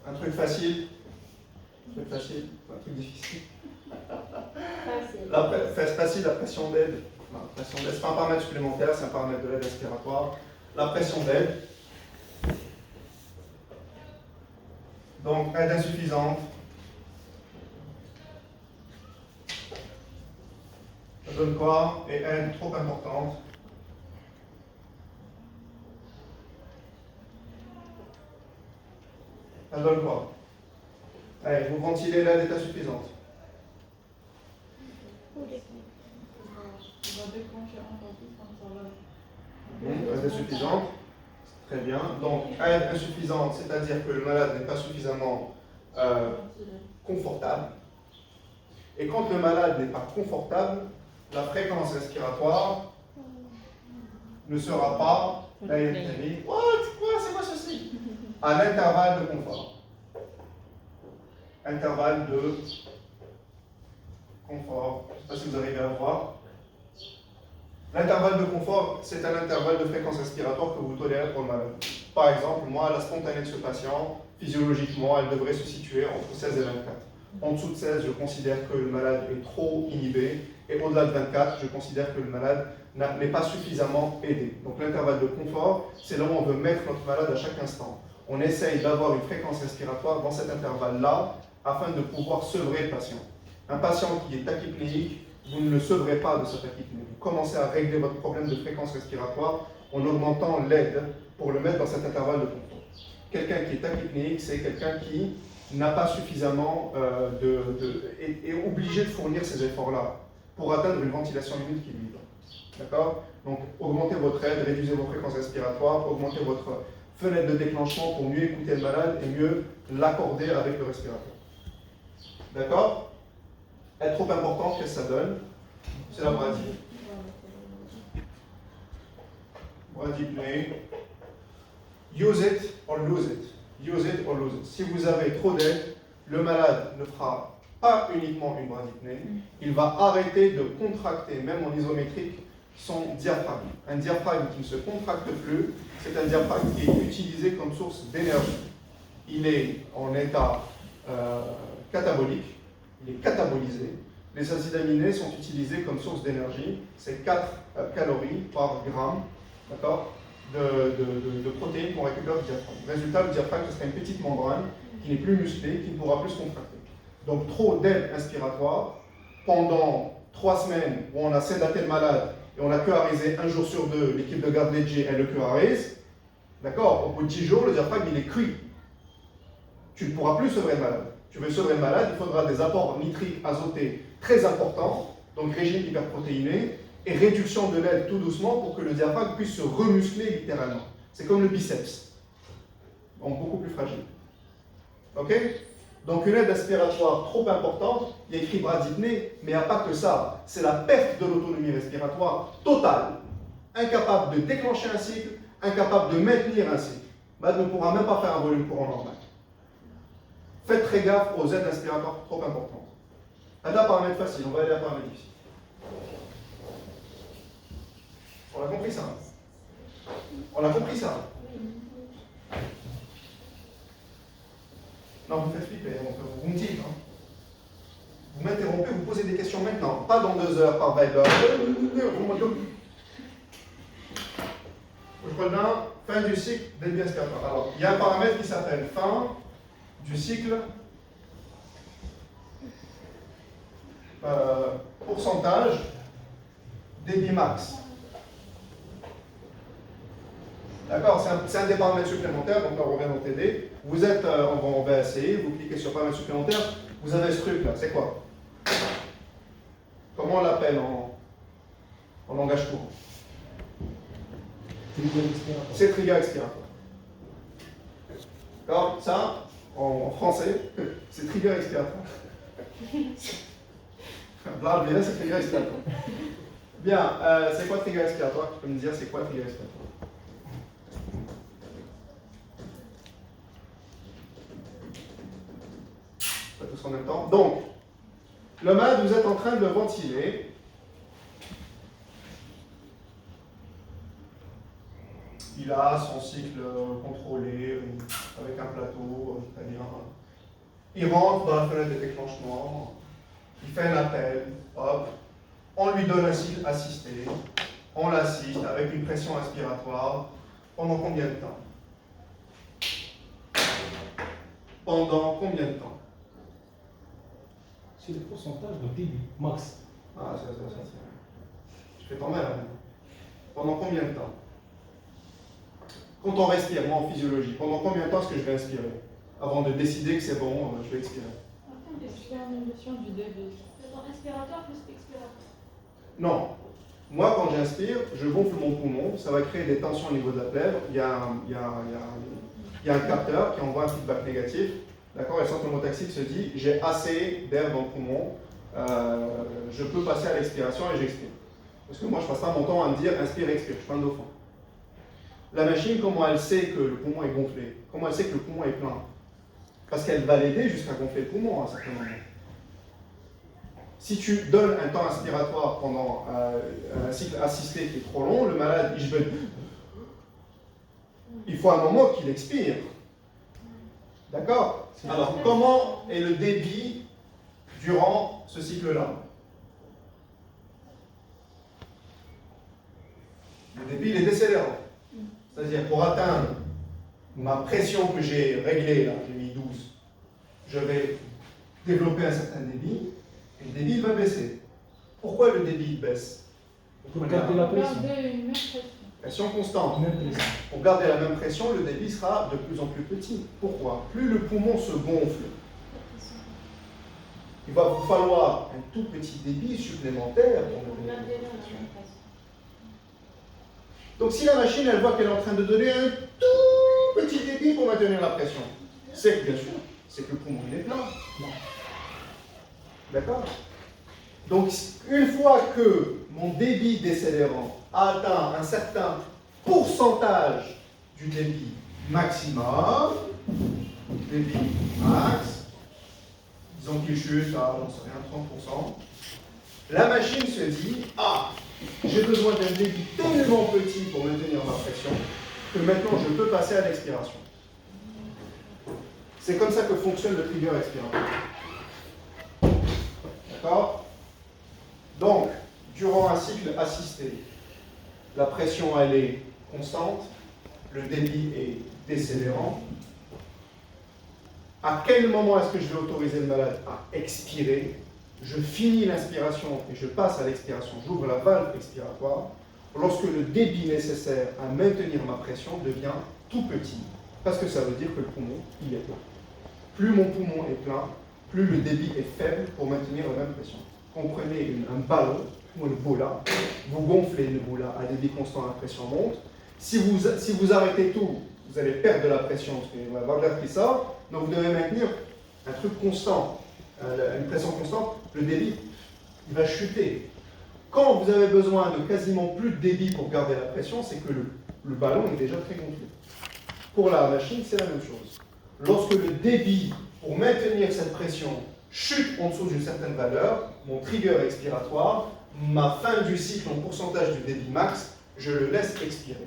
Un truc facile. Un truc facile. Un truc difficile. Facile, la pression d'aide. Ce n'est pas un paramètre supplémentaire, c'est un paramètre de l'aide respiratoire. La pression d'aide. Donc, aide insuffisante. Ça donne quoi? Et aide trop importante. Ça donne quoi? Allez, vous ventilez l'aide est insuffisante. On va déclencher encore plus quand ça va. Aide insuffisante. Très bien. Donc, aide insuffisante, c'est-à-dire que le malade n'est pas suffisamment confortable. Et quand le malade n'est pas confortable, la fréquence respiratoire ne sera pas Quoi? C'est quoi ceci? À l'intervalle de confort. Intervalle de confort. Je ne sais pas si vous arrivez à voir. L'intervalle de confort, c'est un intervalle de fréquence respiratoire que vous tolérez pour le malade. Par exemple, moi, la spontanée de ce patient, physiologiquement, elle devrait se situer entre 16 et 24. En dessous de 16, je considère que le malade est trop inhibé. Et au-delà de 24, je considère que le malade n'est pas suffisamment aidé. Donc l'intervalle de confort, c'est là où on veut mettre notre malade à chaque instant. on essaye d'avoir une fréquence respiratoire dans cet intervalle-là afin de pouvoir sevrer le patient. Un patient qui est tachypnéique, vous ne le sevrez pas de sa tachypnée. Vous commencez à régler votre problème de fréquence respiratoire en augmentant l'aide pour le mettre dans cet intervalle de confort. Quelqu'un qui est tachypnéique, c'est quelqu'un qui n'a pas suffisamment est obligé de fournir ces efforts-là pour atteindre une ventilation limite qui lui va. D'accord? Donc, augmentez votre aide, réduisez vos fréquences respiratoires, augmentez votre fenêtre de déclenchement pour mieux écouter le malade et mieux l'accorder avec le respirateur. D'accord? Elle est trop importante, qu'est-ce que ça donne? C'est la bradypnée. Bradypnée. Use it or lose it. Use it or lose it. Si vous avez trop d'aide, le malade ne fera pas uniquement une bradypnée, il va arrêter de contracter, même en isométrique, son diaphragme. Un diaphragme qui ne se contracte plus, c'est un diaphragme qui est utilisé comme source d'énergie. Il est en état catabolique, il est catabolisé. Les acides aminés sont utilisés comme source d'énergie. C'est 4 calories par gramme, d'accord, de protéines qu'on récupère du diaphragme. Résultat, le diaphragme, ce sera une petite membrane qui n'est plus musclée, qui ne pourra plus se contracter. Donc, trop d'aide inspiratoire pendant 3 semaines où on a sédaté le malade et on a QRisé 1 jour sur 2, l'équipe de garde léger, elle le QRise. D'accord? Au bout de 10 jours, le diaphragme, il est cuit. Tu ne pourras plus sevrer le malade. Tu veux sevrer le malade, il faudra des apports nitriques azotés très importants, donc régime hyperprotéiné, et réduction de l'aide tout doucement pour que le diaphragme puisse se remuscler littéralement. C'est comme le biceps, donc beaucoup plus fragile. Ok? Donc une aide respiratoire trop importante, il y a écrit bradypnée, mais il n'y a pas que ça. C'est la perte de l'autonomie respiratoire totale. Incapable de déclencher un cycle, incapable de maintenir un cycle. Le malade ne pourra même pas faire un volume courant normal. Faites très gaffe aux aides respiratoires trop importantes. Un paramètre facile, on va aller à un paramètre difficile. On a compris ça? On a compris ça? Non, vous faites flipper, donc vous me dites. Hein. Vous m'interrompez, vous posez des questions maintenant, pas dans 2 heures par Viber. Je reviens, fin du cycle débit respiratoire. Alors, il y a un paramètre qui s'appelle fin du cycle pourcentage débit max. D'accord, c'est un des paramètres supplémentaires, donc là on revient dans TD. Vous êtes en VACI, vous cliquez sur paramètres supplémentaires, vous avez ce truc là, c'est quoi? Comment on l'appelle en langage courant? C'est trigger expiratoire. D'accord, ça, en français, c'est trigger expiratoire. Là, bien, c'est trigger expiratoire. Bien, c'est quoi trigger expiratoire? Tu peux me dire c'est quoi trigger expiratoire? Pas tous en même temps. Donc, le malade, vous êtes en train de le ventiler. Il a son cycle contrôlé avec un plateau italien. Il rentre dans la fenêtre de déclenchement. Il fait un appel. Hop. On lui donne un cycle assisté. On l'assiste avec une pression inspiratoire. Pendant combien de temps? Pendant combien de temps? C'est le pourcentage de débit max. Ah, ça. Je fais pas mal. Hein. Pendant combien de temps? Quand on respire, moi en physiologie, pendant combien de temps est-ce que je vais inspirer? Avant de décider que c'est bon, je vais expirer. Expérimentation du débit. C'est ton respirateur plus expirateur. Non. Moi, quand j'inspire, je gonfle mon poumon, ça va créer des tensions au niveau de la plèvre. Il y a un capteur qui envoie un feedback négatif. D'accord? Et le centre pneumotaxique se dit j'ai assez d'air dans le poumon, je peux passer à l'expiration et j'expire. Parce que moi, je ne passe pas mon temps à me dire inspire, expire, je suis pas un dauphin. La machine, comment elle sait que le poumon est gonflé? Comment elle sait que le poumon est plein? Parce qu'elle va l'aider jusqu'à gonfler le poumon à un certain moment. Si tu donnes un temps inspiratoire pendant un cycle assisté qui est trop long, le malade, il faut un moment qu'il expire. D'accord? Alors, comment est le débit durant ce cycle-là? Le débit, il est décélérant. C'est-à-dire, pour atteindre ma pression que j'ai réglée, là, j'ai mis 12, je vais développer un certain débit, et le débit il va baisser. Pourquoi le débit baisse? Pour garder la pression. Garder une même pression. Pression constante. Même pression. Pour garder la même pression, le débit sera de plus en plus petit. Pourquoi? Plus le poumon se gonfle, il va vous falloir un tout petit débit supplémentaire pour Pour maintenir garder la la pression. même pression. Donc si la machine, elle voit qu'elle est en train de donner un tout petit débit pour maintenir la pression, c'est que bien sûr, c'est que le poumon il est plein. D'accord? Donc une fois que mon débit décélérant a atteint un certain pourcentage du débit maximum, débit max, disons qu'il chute à, j'en sais rien, 30%, la machine se dit, ah, j'ai besoin d'un débit tellement petit pour maintenir ma pression que maintenant je peux passer à l'expiration. C'est comme ça que fonctionne le trigger expiratoire. D'accord? Donc, durant un cycle assisté, la pression elle est constante, le débit est décélérant. À quel moment est-ce que je vais autoriser le malade à expirer? Je finis l'inspiration et je passe à l'expiration. J'ouvre la valve expiratoire lorsque le débit nécessaire à maintenir ma pression devient tout petit. Parce que ça veut dire que le poumon, il est plein. Plus mon poumon est plein, plus le débit est faible pour maintenir la même pression. Comprenez un ballon ou une boula, vous gonflez une boula à débit constant, la pression monte. Si vous arrêtez tout, vous allez perdre de la pression parce qu'il va y avoir de l'air qui sort. Donc vous devez maintenir un truc constant, une pression constante, le débit il va chuter. Quand vous avez besoin de quasiment plus de débit pour garder la pression, c'est que le ballon est déjà très gonflé. Pour la machine, c'est la même chose. Lorsque le débit, pour maintenir cette pression, chute en dessous d'une certaine valeur, mon trigger expiratoire, ma fin du cycle en pourcentage du débit max, je le laisse expirer.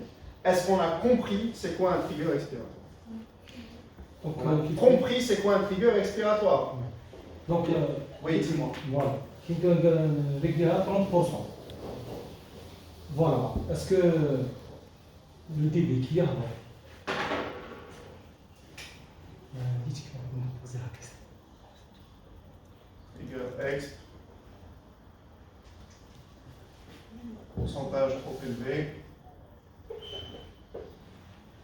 Est-ce qu'on a compris c'est quoi un trigger expiratoire? Donc, On a compris c'est quoi un trigger expiratoire? donc Oui, dis-moi. voilà. Qui donne réglé à 30%. Voilà. Est-ce que le débit qu'il y a Trigger exp. Pourcentage trop élevé.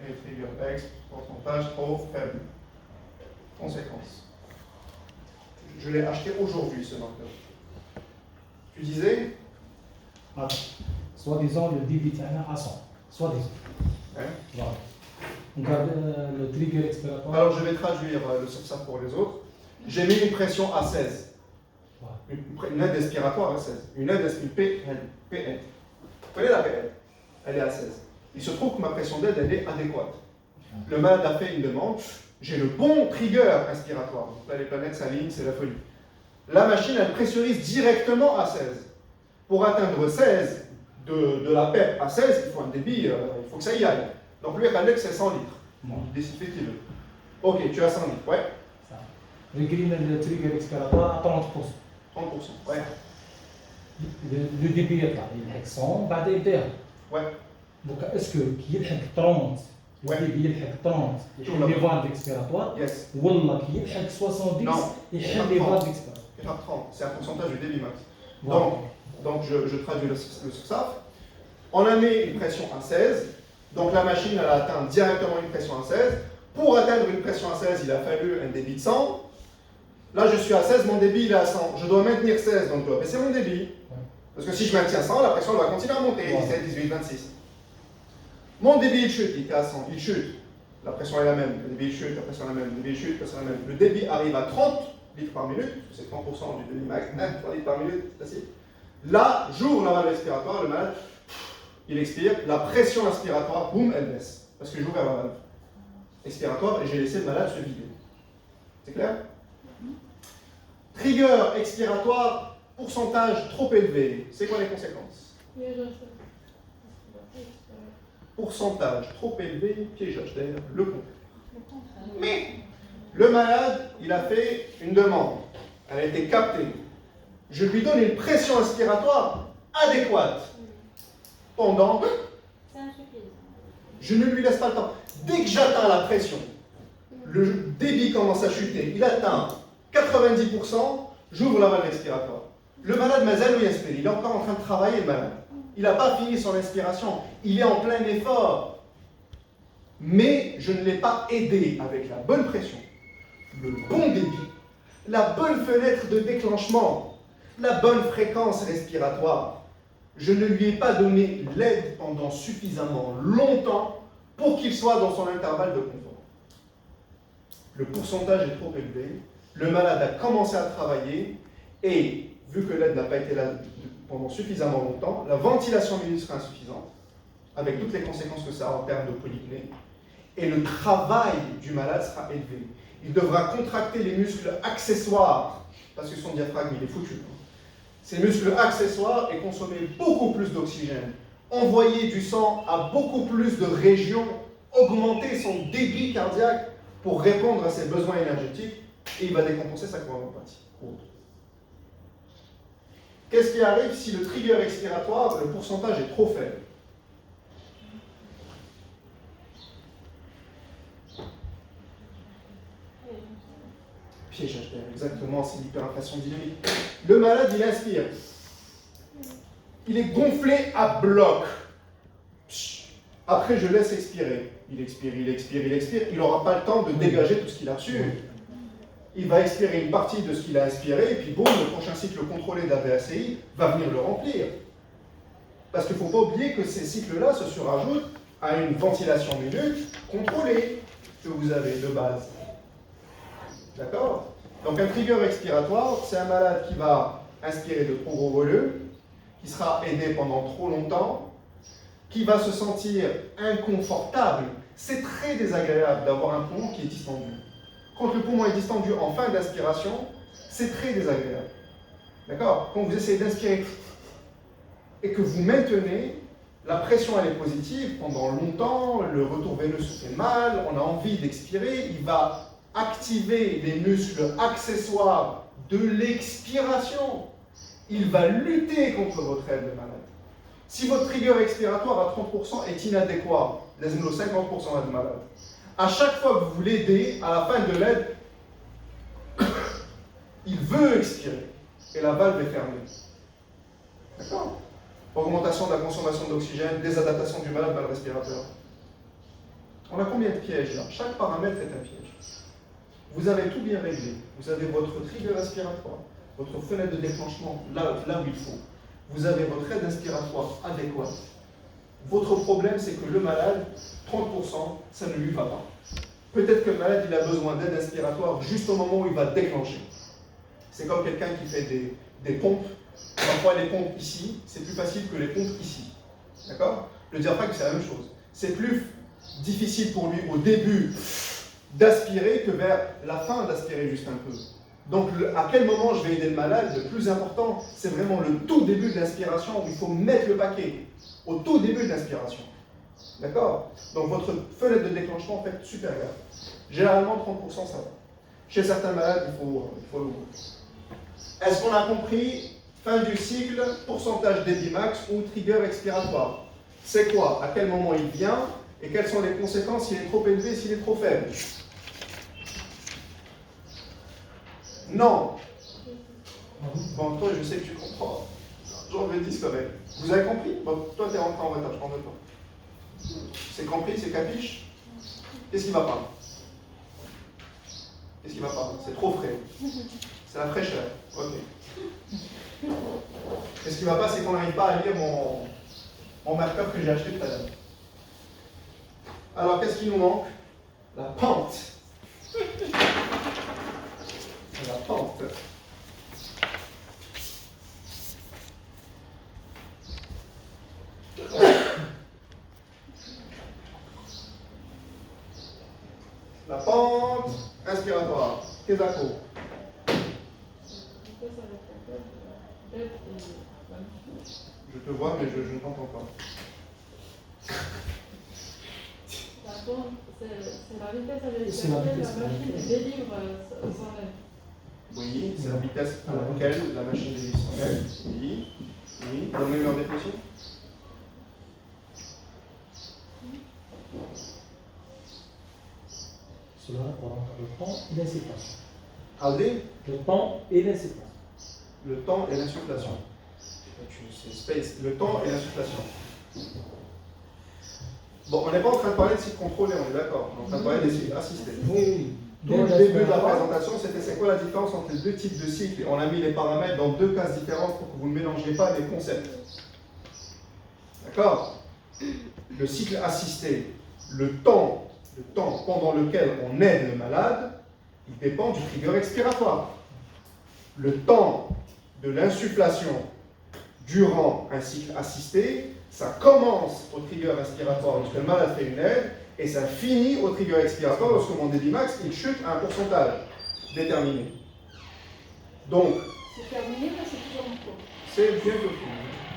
Et trigger exp. Pourcentage trop faible. Conséquence. Je l'ai acheté aujourd'hui ce marqueur. Tu disais Soi-disant, le débit est à 100. Soi-disant. hein? Voilà. On garde le trigger expiratoire. Alors je vais traduire le sur ça pour les autres. J'ai mis une pression à 16. Voilà. Une aide expiratoire à 16. Une aide PN. PN. Vous connaissez la PN? Elle est à 16. Il se trouve que ma pression d'aide, elle est adéquate. Le malade a fait une demande. J'ai le bon trigger inspiratoire. Donc là, les planètes s'alignent, c'est la folie. La machine, elle pressurise directement à 16. Pour atteindre 16, de la PEP à 16, il faut un débit, il faut que ça y aille. Donc lui, il c'est 100 litres. Il décide ce qu'il veut. Ok, tu as 100 litres, ouais. Ça. Réglé le trigger expiratoire à 30%. 30%, ouais. Le débit est là. Il est 100, بعد يبدا. Ouais. Donc est-ce que qui يلحق 30 Ouais. الديبي يلحق 30 يحل لي فالف اكسبيراتوار Yes. والله كي يلحق 70 Non. يحل لي فالف اكسبيراتوار. C'est pas 30, c'est un pourcentage du débit max. Voilà. Donc je traduis le SURSAF. On a mis une pression à 16. Donc la machine elle a atteint directement une pression à 16. Pour atteindre une pression à 16, il a fallu un débit de 100. Là je suis à 16, mon débit il est à 100. Je dois maintenir 16, donc je dois baisser mon débit. Parce que si je maintiens 100, la pression elle va continuer à monter. 17, 18, 26. Mon débit il chute, il était à 100, il chute. La pression est la même, le débit chute, la pression est la même, le débit chute, la pression est la même. Le débit arrive à 30 litres par minute, c'est 30% du débit max, 3 litres par minute, c'est facile. Là, j'ouvre la valve expiratoire, le malade, il expire, la pression inspiratoire, boum, elle baisse. Parce que j'ouvre la valve expiratoire et j'ai laissé le malade se vider. C'est clair? Trigger expiratoire, pourcentage trop élevé. C'est quoi les conséquences? Pourcentage trop élevé, piégeage d'air, le contraire. Mais le malade, il a fait une demande. Elle a été captée. Je lui donne une pression inspiratoire adéquate pendant. C'est insuffisant. Je ne lui laisse pas le temps. Dès que j'atteins la pression, le débit commence à chuter, il atteint 90%, j'ouvre la valve expiratoire. Le malade Mazal Yasperi, il est encore en train de travailler, le malade. Il n'a pas fini son inspiration, il est en plein effort. Mais je ne l'ai pas aidé avec la bonne pression, le bon débit, la bonne fenêtre de déclenchement, la bonne fréquence respiratoire. Je ne lui ai pas donné l'aide pendant suffisamment longtemps pour qu'il soit dans son intervalle de confort. Le pourcentage est trop élevé, le malade a commencé à travailler et, vu que l'aide n'a pas été là pendant suffisamment longtemps, la ventilation minute sera insuffisante, avec toutes les conséquences que ça a en termes de polypnée, et le travail du malade sera élevé. Il devra contracter les muscles accessoires, parce que son diaphragme il est foutu. Ces muscles accessoires et consommer beaucoup plus d'oxygène, envoyer du sang à beaucoup plus de régions, augmenter son débit cardiaque pour répondre à ses besoins énergétiques, et il va décompenser sa coagulopathie. Qu'est-ce qui arrive si le trigger expiratoire, le pourcentage est trop faible? Piégeage d'air, exactement, c'est l'hyperinflation dynamique. Le malade, il inspire. Il est gonflé à bloc. Après, je laisse expirer. Il expire, il expire, il expire. Il n'aura pas le temps de dégager tout ce qu'il a reçu. Il va expirer une partie de ce qu'il a inspiré, et puis boum, le prochain cycle contrôlé de la VACI va venir le remplir. Parce qu'il ne faut pas oublier que ces cycles-là se surajoutent à une ventilation minute contrôlée que vous avez de base. D'accord? Donc un trigger expiratoire, c'est un malade qui va inspirer de trop gros volumes, qui sera aidé pendant trop longtemps, qui va se sentir inconfortable. C'est très désagréable d'avoir un poumon qui est distendu. Quand le poumon est distendu en fin d'aspiration, c'est très désagréable. D'accord? Quand vous essayez d'inspirer et que vous maintenez, la pression elle est positive pendant longtemps, le retour veineux se fait mal, on a envie d'expirer, il va activer les muscles accessoires de l'expiration. Il va lutter contre votre aide de malade. Si votre trigger expiratoire à 30% est inadéquat, laissez-nous 50% de malade. À chaque fois que vous l'aidez, à la fin de l'aide, il veut expirer. Et la valve est fermée. D'accord? Augmentation de la consommation d'oxygène, désadaptation du malade par le respirateur. On a combien de pièges là? Chaque paramètre est un piège. Vous avez tout bien réglé. Vous avez votre trigger respiratoire, votre fenêtre de déclenchement là où il faut. Vous avez votre aide inspiratoire adéquate. Votre problème, c'est que le malade, 30%, ça ne lui va pas. Peut-être que le malade, il a besoin d'aide inspiratoire juste au moment où il va déclencher. C'est comme quelqu'un qui fait des pompes. Parfois, les pompes ici, c'est plus facile que les pompes ici. D'accord? Le diaphragme, c'est la même chose. C'est plus difficile pour lui au début d'aspirer que vers la fin d'aspirer juste un peu. Donc, à quel moment je vais aider le malade? Le plus important, c'est vraiment le tout début de l'inspiration où il faut mettre le paquet. Au tout début de l'inspiration. D'accord? Donc, votre fenêtre de déclenchement, faites super gaffe. Généralement, 30%, ça va. Chez certains malades, il faut Est-ce qu'on a compris? Fin du cycle, pourcentage débit max ou trigger expiratoire. C'est quoi? À quel moment il vient? Et quelles sont les conséquences s'il est trop élevé, s'il est trop faible? Non. Bon, toi, je sais que tu comprends. J'en veux 10 quand même. Vous avez compris? Bon, toi, tu es rentré en retard, je prends le temps. C'est compris, c'est capiche? Qu'est-ce qui va pas? Qu'est-ce qui va pas? C'est trop frais. C'est la fraîcheur. Ok. Et ce qui va pas, c'est qu'on n'arrive pas à lire mon marqueur que j'ai acheté tout à l'heure. Alors, qu'est-ce qui nous manque? La pente. La pente. La pente inspiratoire. Kesako. Je te vois, mais je ne t'entends pas. La pente, c'est la vitesse avec laquelle la machine délivre son aide. Oui, c'est la vitesse à laquelle la machine délivre son aide. Oui. Oui. Donnez-moi en définition. temps et l'insufflation. Aldé, Le temps et l'insufflation. le temps et l'insufflation. C'est space, le temps et l'insufflation. Bon, on n'est pas en train de parler de cycle contrôlé, on est d'accord. On est en train de parler des cycles assistés. Oui. Tout le début de la présentation, c'était c'est quoi la différence entre les deux types de cycles. Et on a mis les paramètres dans deux cases différentes pour que vous ne mélangiez pas les concepts. D'accord? Le cycle assisté, le temps pendant lequel on aide le malade, il dépend du trigger expiratoire. Le temps de l'insufflation durant un cycle assisté, ça commence au trigger respiratoire lorsque le malade fait une aide, et ça finit au trigger expiratoire lorsque mon débit max il chute à un pourcentage déterminé. Donc, C'est terminé, mais c'est toujours en cours. c'est bien que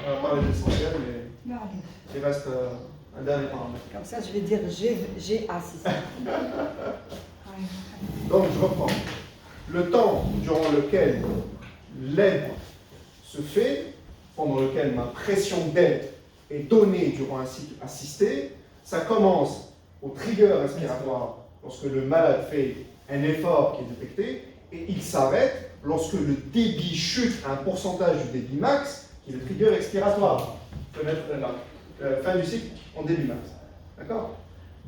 on va parler de l'essentiel, mais il reste un dernier paramètre. Comme ça, je vais dire j'ai assisté. Donc, je reprends. Le temps durant lequel l'aide se fait, pendant lequel ma pression d'aide est donnée durant un cycle assisté, ça commence au trigger respiratoire lorsque le malade fait un effort qui est détecté, et il s'arrête lorsque le débit chute à un pourcentage du débit max, qui est le trigger expiratoire. Fenêtre, fin du cycle en débit max. D'accord?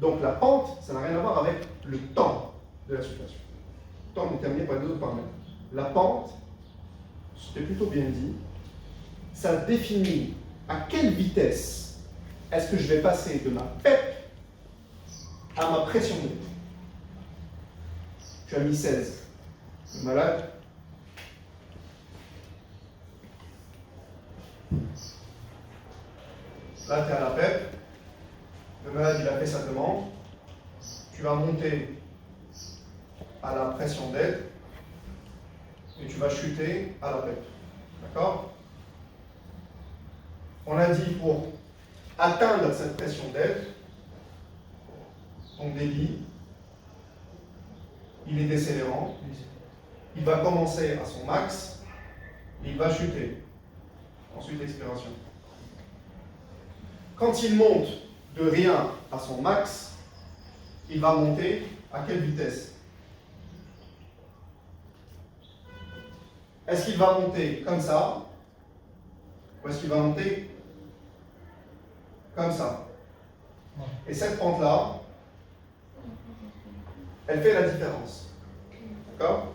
Donc la pente, ça n'a rien à voir avec le temps de la situation. Le temps est déterminé par deux autres paramètres. La pente, c'était plutôt bien dit, ça définit à quelle vitesse est-ce que je vais passer de ma PEP à ma pression d'aide. Tu as mis 16. Le malade. Là, tu es à la PEP. Le malade, il a fait sa demande. Tu vas monter à la pression d'aide et tu vas chuter à la PEP. D'accord? On a dit pour atteindre cette pression d'aide, ton débit, il est décélérant, il va commencer à son max, il va chuter. Ensuite, expiration. Quand il monte de rien à son max, il va monter à quelle vitesse? Est-ce qu'il va monter comme ça? Ou est-ce qu'il va monter comme ça? Et cette pente-là, elle fait la différence. D'accord?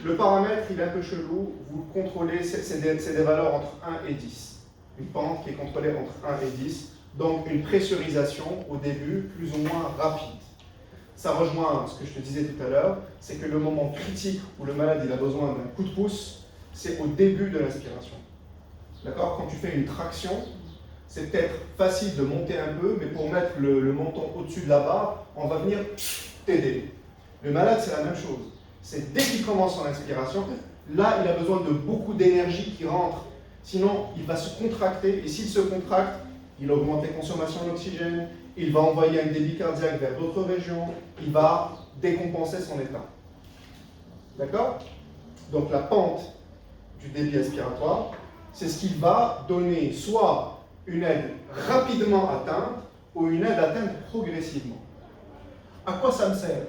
Le paramètre, il est un peu chelou. Vous le contrôlez, c'est des valeurs entre 1 et 10. Une pente qui est contrôlée entre 1 et 10. Donc une pressurisation au début plus ou moins rapide. Ça rejoint ce que je te disais tout à l'heure, c'est que le moment critique où le malade il a besoin d'un coup de pouce, c'est au début de l'inspiration. D'accord? Quand tu fais une traction, c'est peut-être facile de monter un peu, mais pour mettre le menton au-dessus de la barre, on va venir t'aider. Le malade, c'est la même chose. C'est dès qu'il commence son inspiration, là, il a besoin de beaucoup d'énergie qui rentre. Sinon, il va se contracter, et s'il se contracte, il augmente les consommations d'oxygène, il va envoyer un débit cardiaque vers d'autres régions, il va décompenser son état. D'accord? Donc la pente du débit respiratoire, c'est ce qui va donner soit une aide rapidement atteinte ou une aide atteinte progressivement. À quoi ça me sert?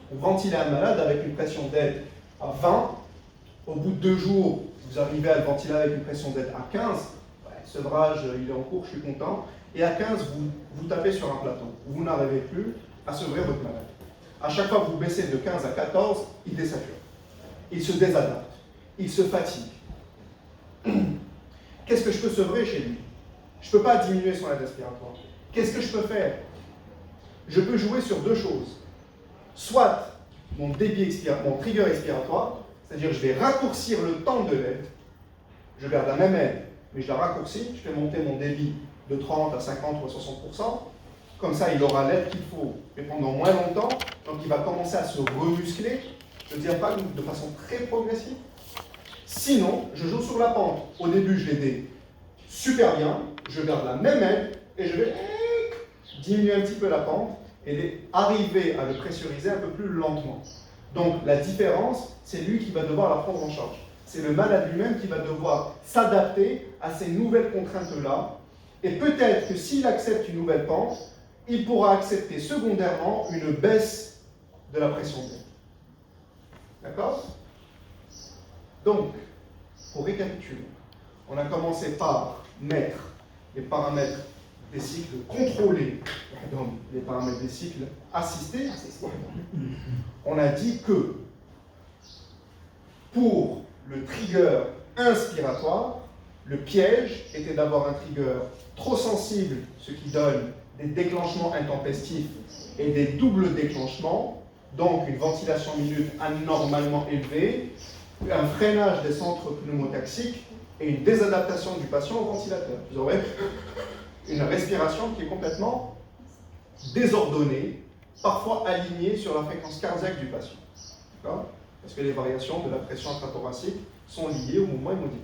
Pour ventiler un malade avec une pression d'aide à 20, au bout de 2 jours, vous arrivez à le ventiler avec une pression d'aide à 15, sevrage, il est en cours, je suis content, et à 15, vous tapez sur un plateau. Vous n'arrivez plus à sevrer votre malade. À chaque fois que vous baissez de 15 à 14, il désature. Il se désadapte. Il se fatigue. Qu'est-ce que je peux sevrer chez lui? Je ne peux pas diminuer son aide respiratoire. Qu'est-ce que je peux faire? Je peux jouer sur 2 choses. Soit mon trigger expiratoire, c'est-à-dire je vais raccourcir le temps de l'aide. Je garde la même aide, mais je la raccourcis, je fais monter mon débit de 30 à 50 ou à 60%. Comme ça, il aura l'aide qu'il faut, mais pendant moins longtemps. Donc, il va commencer à se remuscler, je ne dirais pas de façon très progressive. Sinon, je joue sur la pente. Au début, je l'aide super bien, je garde la même aide et je vais diminuer un petit peu la pente et arriver à le pressuriser un peu plus lentement. Donc, la différence, c'est lui qui va devoir la prendre en charge. C'est le malade lui-même qui va devoir s'adapter à ces nouvelles contraintes-là. Et peut-être que s'il accepte une nouvelle pente, il pourra accepter secondairement une baisse de la pression d'air. D'accord? Donc, pour récapituler, on a commencé par mettre les paramètres des cycles contrôlés, donc les paramètres des cycles assistés. On a dit que pour le trigger inspiratoire, le piège était d'avoir un trigger trop sensible, ce qui donne des déclenchements intempestifs et des doubles déclenchements, donc une ventilation minute anormalement élevée, un freinage des centres pneumotaxiques et une désadaptation du patient au ventilateur. Vous aurez une respiration qui est complètement désordonnée, parfois alignée sur la fréquence cardiaque du patient. D'accord? Parce que les variations de la pression intrathoracique sont liées au mouvement hémodynamique.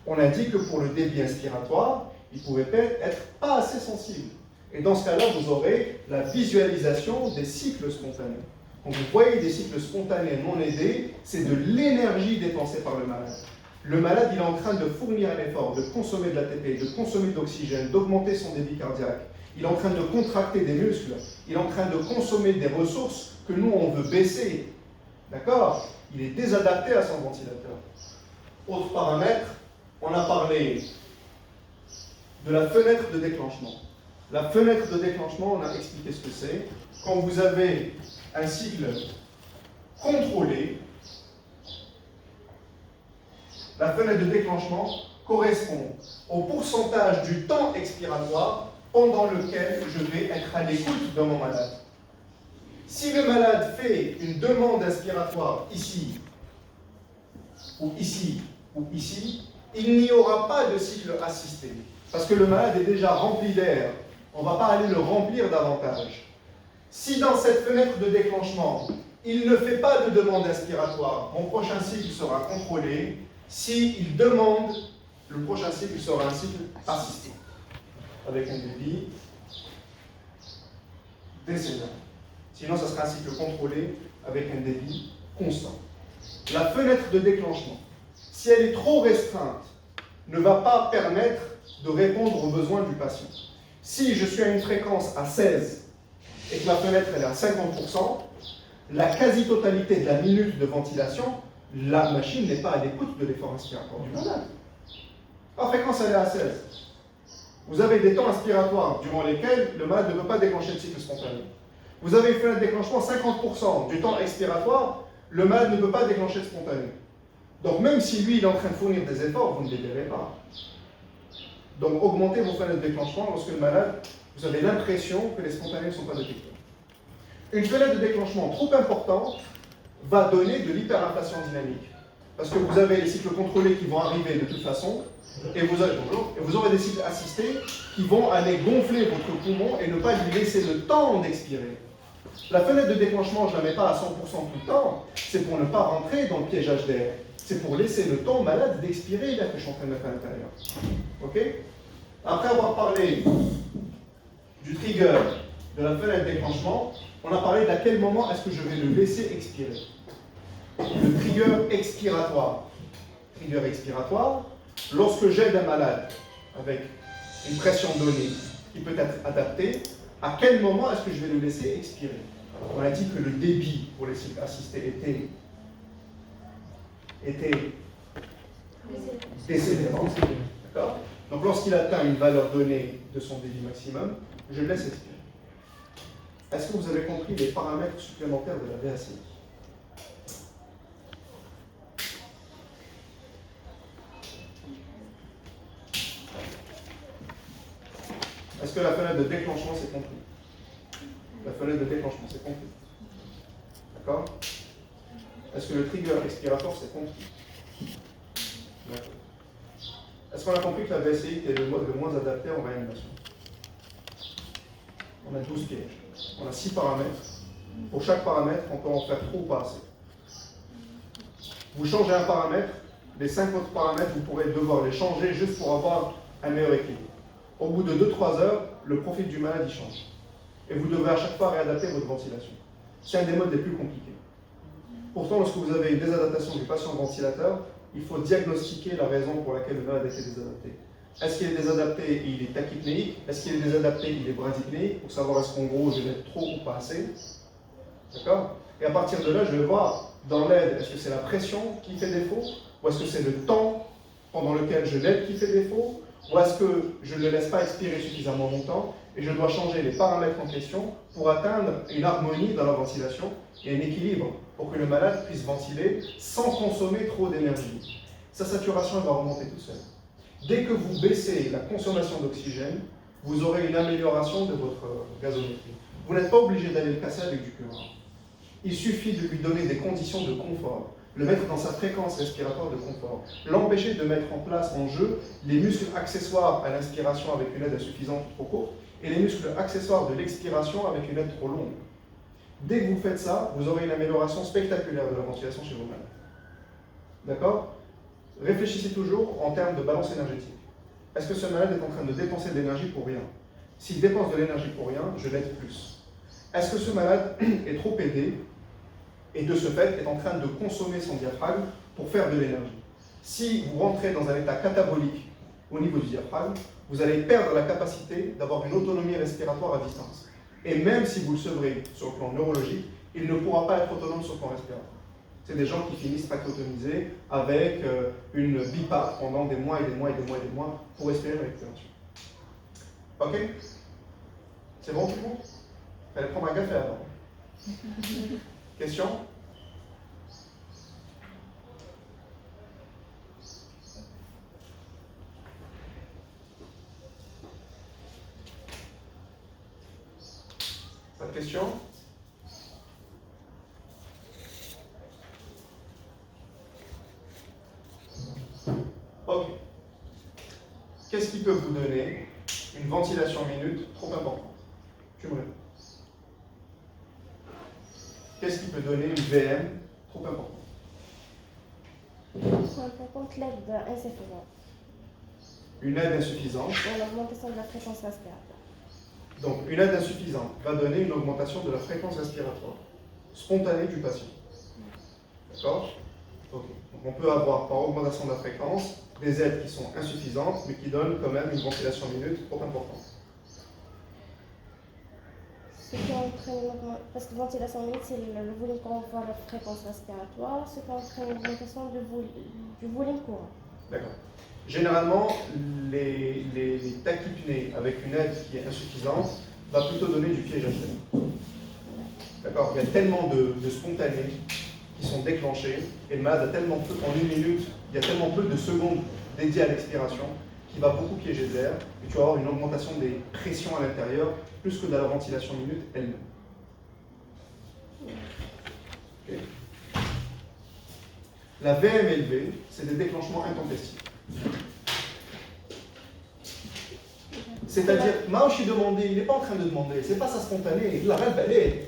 On a dit que pour le débit inspiratoire, il pouvait être pas assez sensible. Et dans ce cas-là, vous aurez la visualisation des cycles spontanés. Donc vous voyez des cycles spontanés non aidés, c'est de l'énergie dépensée par le malade. Le malade, il est en train de fournir un effort, de consommer de l'ATP, de consommer de l'oxygène, d'augmenter son débit cardiaque. Il est en train de contracter des muscles, il est en train de consommer des ressources que nous, on veut baisser. D'accord? Il est désadapté à son ventilateur. Autre paramètre, on a parlé de la fenêtre de déclenchement. La fenêtre de déclenchement, on a expliqué ce que c'est. Quand vous avez un cycle contrôlé, la fenêtre de déclenchement correspond au pourcentage du temps expiratoire pendant lequel je vais être à l'écoute de mon malade. Si le malade fait une demande inspiratoire ici, ou ici, ou ici, il n'y aura pas de cycle assisté. Parce que le malade est déjà rempli d'air. On ne va pas aller le remplir davantage. Si dans cette fenêtre de déclenchement, il ne fait pas de demande inspiratoire, mon prochain cycle sera contrôlé. S'il demande, le prochain cycle sera un cycle assisté, avec un débit décennal. Sinon, ce sera un cycle contrôlé avec un débit constant. La fenêtre de déclenchement, si elle est trop restreinte, ne va pas permettre de répondre aux besoins du patient. Si je suis à une fréquence à 16 et que ma fenêtre elle est à 50%, la quasi-totalité de la minute de ventilation, la machine n'est pas à l'écoute de l'effort inspiratoire du malade. La fréquence elle est à 16. Vous avez des temps inspiratoires durant lesquels le malade ne peut pas déclencher de cycle spontané. Vous avez une fenêtre de déclenchement 50% du temps expiratoire, le malade ne peut pas déclencher de spontané. Donc même si lui il est en train de fournir des efforts, vous ne les verrez pas. Donc augmentez vos fenêtres de déclenchement lorsque le malade, vous avez l'impression que les spontanés ne sont pas détectés. Une fenêtre de déclenchement trop importante va donner de l'hyperinflation dynamique. Parce que vous avez les cycles contrôlés qui vont arriver de toute façon, et vous aurez des cycles assistés qui vont aller gonfler votre poumon et ne pas lui laisser le temps d'expirer. La fenêtre de déclenchement, je ne la mets pas à 100% tout le temps, c'est pour ne pas rentrer dans le piégeage d'air. C'est pour laisser le temps au malade d'expirer l'air que je suis en train de mettre à l'intérieur. Ok? Après avoir parlé du trigger, de la fenêtre de déclenchement, on a parlé d'à quel moment est-ce que je vais le laisser expirer. Le trigger expiratoire. Trigger expiratoire, lorsque j'aide un malade avec une pression donnée qui peut être adaptée, à quel moment est-ce que je vais le laisser expirer? On a dit que le débit pour les cycles assistés était décédérant. D'accord? Donc lorsqu'il atteint une valeur donnée de son débit maximum, je le laisse expirer. Est-ce que vous avez compris les paramètres supplémentaires de la VACI? Est-ce que la fenêtre de déclenchement c'est compris? La fenêtre de déclenchement c'est compris. D'accord? Est-ce que le trigger expiratoire c'est compris? D'accord. Est-ce qu'on a compris que la VACI est le mode le moins adapté en réanimation? On a 12 pièges. On a 6 paramètres. Pour chaque paramètre, on peut en faire trop ou pas assez. Vous changez un paramètre, les 5 autres paramètres, vous pourrez devoir les changer juste pour avoir un meilleur équilibre. Au bout de 2-3 heures, le profil du malade il change. Et vous devrez à chaque fois réadapter votre ventilation. C'est un des modes les plus compliqués. Pourtant, lorsque vous avez une désadaptation du patient ventilateur, il faut diagnostiquer la raison pour laquelle le malade a été désadapté. Est-ce qu'il est désadapté et il est tachypnéique? Est-ce qu'il est désadapté et il est bradypnéique? Pour savoir est-ce qu'en gros je vais être trop ou pas assez. D'accord? Et à partir de là, je vais voir dans l'aide, est-ce que c'est la pression qui fait défaut? Ou est-ce que c'est le temps pendant lequel je l'aide qui fait défaut? Ou est-ce que je ne le laisse pas expirer suffisamment longtemps et je dois changer les paramètres en question pour atteindre une harmonie dans la ventilation et un équilibre pour que le malade puisse ventiler sans consommer trop d'énergie. Sa saturation elle va remonter toute seule. Dès que vous baissez la consommation d'oxygène, vous aurez une amélioration de votre gazométrie. Vous n'êtes pas obligé d'aller le casser avec du curare. Il suffit de lui donner des conditions de confort, le mettre dans sa fréquence respiratoire de confort, l'empêcher de mettre en place en jeu les muscles accessoires à l'inspiration avec une aide insuffisante ou trop courte et les muscles accessoires de l'expiration avec une aide trop longue. Dès que vous faites ça, vous aurez une amélioration spectaculaire de la ventilation chez vos malades. D'accord? Réfléchissez toujours en termes de balance énergétique. Est-ce que ce malade est en train de dépenser de l'énergie pour rien? S'il dépense de l'énergie pour rien, je l'aide plus. Est-ce que ce malade est trop aidé et de ce fait est en train de consommer son diaphragme pour faire de l'énergie? Si vous rentrez dans un état catabolique au niveau du diaphragme, vous allez perdre la capacité d'avoir une autonomie respiratoire à distance. Et même si vous le sevrez sur le plan neurologique, il ne pourra pas être autonome sur le plan respiratoire. C'est des gens qui finissent trachéotomisés avec une BiPAP pendant des mois et des mois et des mois et des mois pour respirer la respiration. Ok? C'est bon tout le monde? Fallait prendre un café avant. Question? Pas de question? Ok. Qu'est-ce qui peut vous donner une ventilation minute trop importante? Tu me réponds. Qu'est-ce qui peut donner une VM trop importante? Trop importante, l'aide insuffisante. Une aide insuffisante. Pour l'augmentation de la fréquence respiratoire. Donc, une aide insuffisante va donner une augmentation de la fréquence respiratoire spontanée du patient. D'accord? Ok. Donc, on peut avoir par augmentation de la fréquence des aides qui sont insuffisantes, mais qui donnent quand même une ventilation minute trop importante. Ce qui entraîne, parce que ventilation minute, c'est le volume qu'on voit la fréquence respiratoire, ce qui entraîne une augmentation du volume courant. D'accord. Généralement, les tachypnées avec une aide qui est insuffisante va plutôt donner du piège à chair. D'accord. Il y a tellement de spontanés qui sont déclenchés et le malade a tellement peu, en une minute, il y a tellement peu de secondes dédiées à l'expiration qu'il va beaucoup piéger de l'air et tu vas avoir une augmentation des pressions à l'intérieur plus que dans la ventilation minute elle-même. Okay. La VM élevée, c'est des déclenchements intempestifs. C'est-à-dire, Maoshi demandé, il n'est pas en train de demander, c'est pas sa spontanée, il arrête d'aller.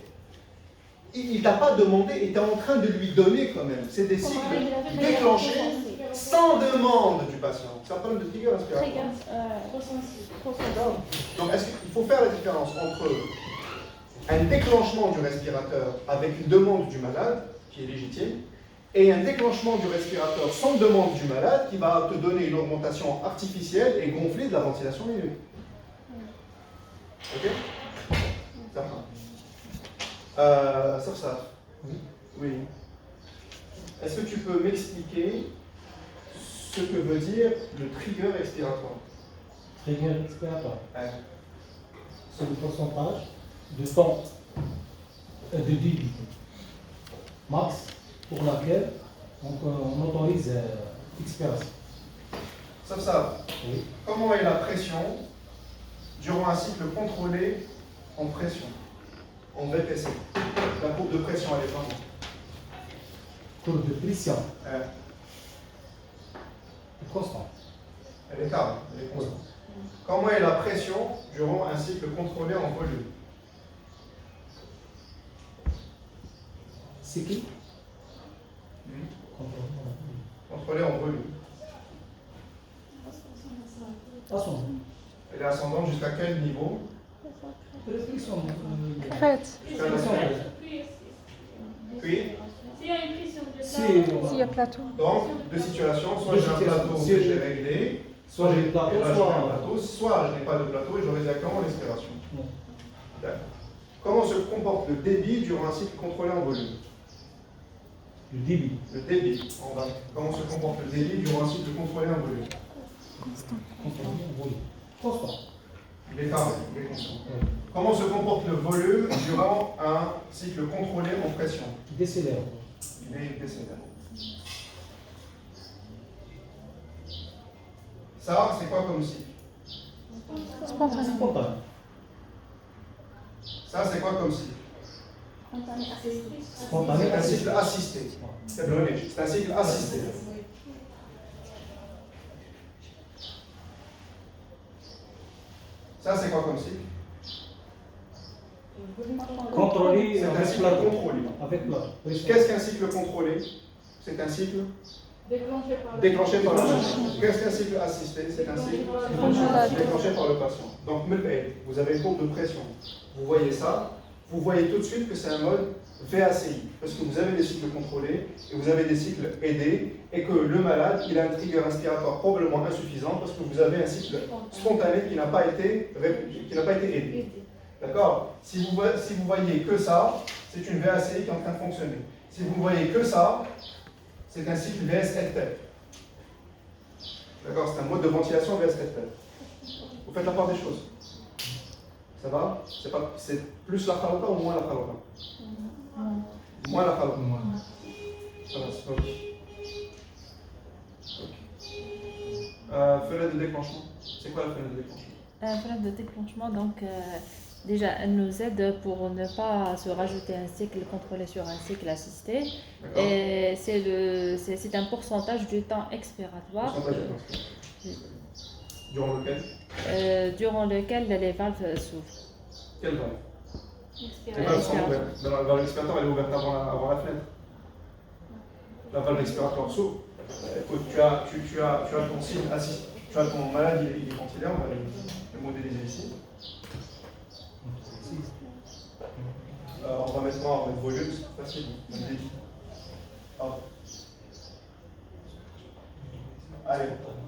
Il ne t'a pas demandé et tu es en train de lui donner quand même. C'est des cycles déclenchés sans demande du patient. C'est un problème de trigger respiratoire. Donc, il faut faire la différence entre un déclenchement du respirateur avec une demande du malade, qui est légitime, et un déclenchement du respirateur sans demande du malade, qui va te donner une augmentation artificielle et gonflée de la ventilation minute. Ok? Ça. Oui. Est-ce que tu peux m'expliquer ce que veut dire le trigger expiratoire? Trigger expiratoire. Ouais. C'est le pourcentage de temps de durée max pour laquelle on autorise l'expiration. Ça. Oui. Comment est la pression durant un cycle contrôlé en pression? En VPC. La courbe de pression, elle est comment? Courbe de pression Ouais. constante. Elle est calme, elle est constante. Comment est la pression durant un cycle contrôlé en volume? C'est qui? Contrôlé en volume. Ascendant. Elle est ascendante jusqu'à quel niveau? Pression. Crête. Jusqu'à la Puis, S'il y a une pression de S'il y a plateau. donc, deux situations, soit Deux j'ai un situations. plateau Si que j'ai- j'ai réglé, Soit j'ai le plateau, et là, je mets un soit. plateau, soit je n'ai pas de plateau et j'aurai directement l'expiration. Non. D'accord. Comment se comporte le débit durant un cycle contrôlé en volume? Le débit. Le débit, en bas. Comment se comporte le débit durant un cycle contrôlé en volume? Constant. Constant. Il est carré, il est constant. Comment se comporte le volume durant un cycle contrôlé en pression? Décélère. Il est décédé. Ça, c'est quoi comme cycle? Spontané. Spontané. Ça, c'est quoi comme cycle? Spontané. C'est un cycle assisté. C'est un cycle assisté. Ça, c'est quoi comme cycle? Contrôlé C'est un avec cycle plateau. contrôlé. Avec plateau. Qu'est-ce qu'un cycle contrôlé? C'est un cycle déclenché par la machine. Qu'est-ce qu'un cycle assisté? C'est un cycle déclenché par le patient. Donc, vous avez une courbe de pression. Vous voyez ça, vous voyez tout de suite que c'est un mode VACI. Parce que vous avez des cycles contrôlés et vous avez des cycles aidés et que le malade, il a un trigger respiratoire probablement insuffisant parce que vous avez un cycle spontané qui n'a pas été aidé. D'accord? Si vous voyez que ça, c'est une VACI qui est en train de fonctionner. Si vous ne voyez que ça, c'est un cycle VS-LTEP. D'accord? C'est un mode de ventilation VS-LTEP. Vous faites la part des choses. Ça va? C'est plus la khalqa ou moins la khalqa? Moins la khalqa. Ça va, c'est pas ok. Fenêtre de déclenchement. C'est quoi la fenêtre de déclenchement? Fenêtre de déclenchement, donc déjà, elle nous aide pour ne pas se rajouter un cycle contrôlé sur un cycle assisté. D'accord. Et c'est un pourcentage du temps expiratoire Durant lequel? durant lequel les valves s'ouvrent. Quelle valve? Les valves sont ouvertes. La valve expiratoire, elle est ouverte avant la fenêtre. La valve expiratoire s'ouvre. Écoute, tu as ton signe assisté. Tu as ton malade, il est ventilé, on va le modéliser ici. On va mettre noir, on va mettre volume, c'est facile. Hop. Allez,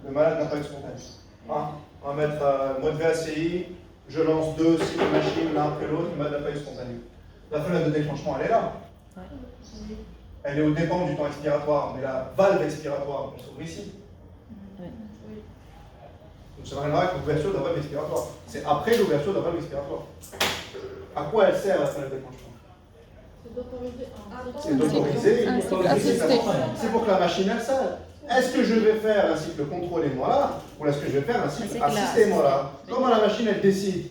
le malade n'a pas eu de spontané. On va mettre mode VACI, je lance 2 cycles machines l'un après l'autre, le malade n'a pas eu de spontané. La fenêtre de déclenchement, elle est là. Ouais. Elle est au dépend du temps expiratoire, mais la valve expiratoire, elle s'ouvre ici. Oui. Donc ça n'a rien à voir avec l'ouverture de la valve expiratoire. C'est après l'ouverture de la valve expiratoire. À quoi elle sert la fenêtre de déclenchement? C'est d'autoriser. C'est pour que la machine elle s'arrête. Est-ce que je vais faire un cycle contrôlé moi là, ou est-ce que je vais faire un cycle assisté moi là? Comment la machine elle décide?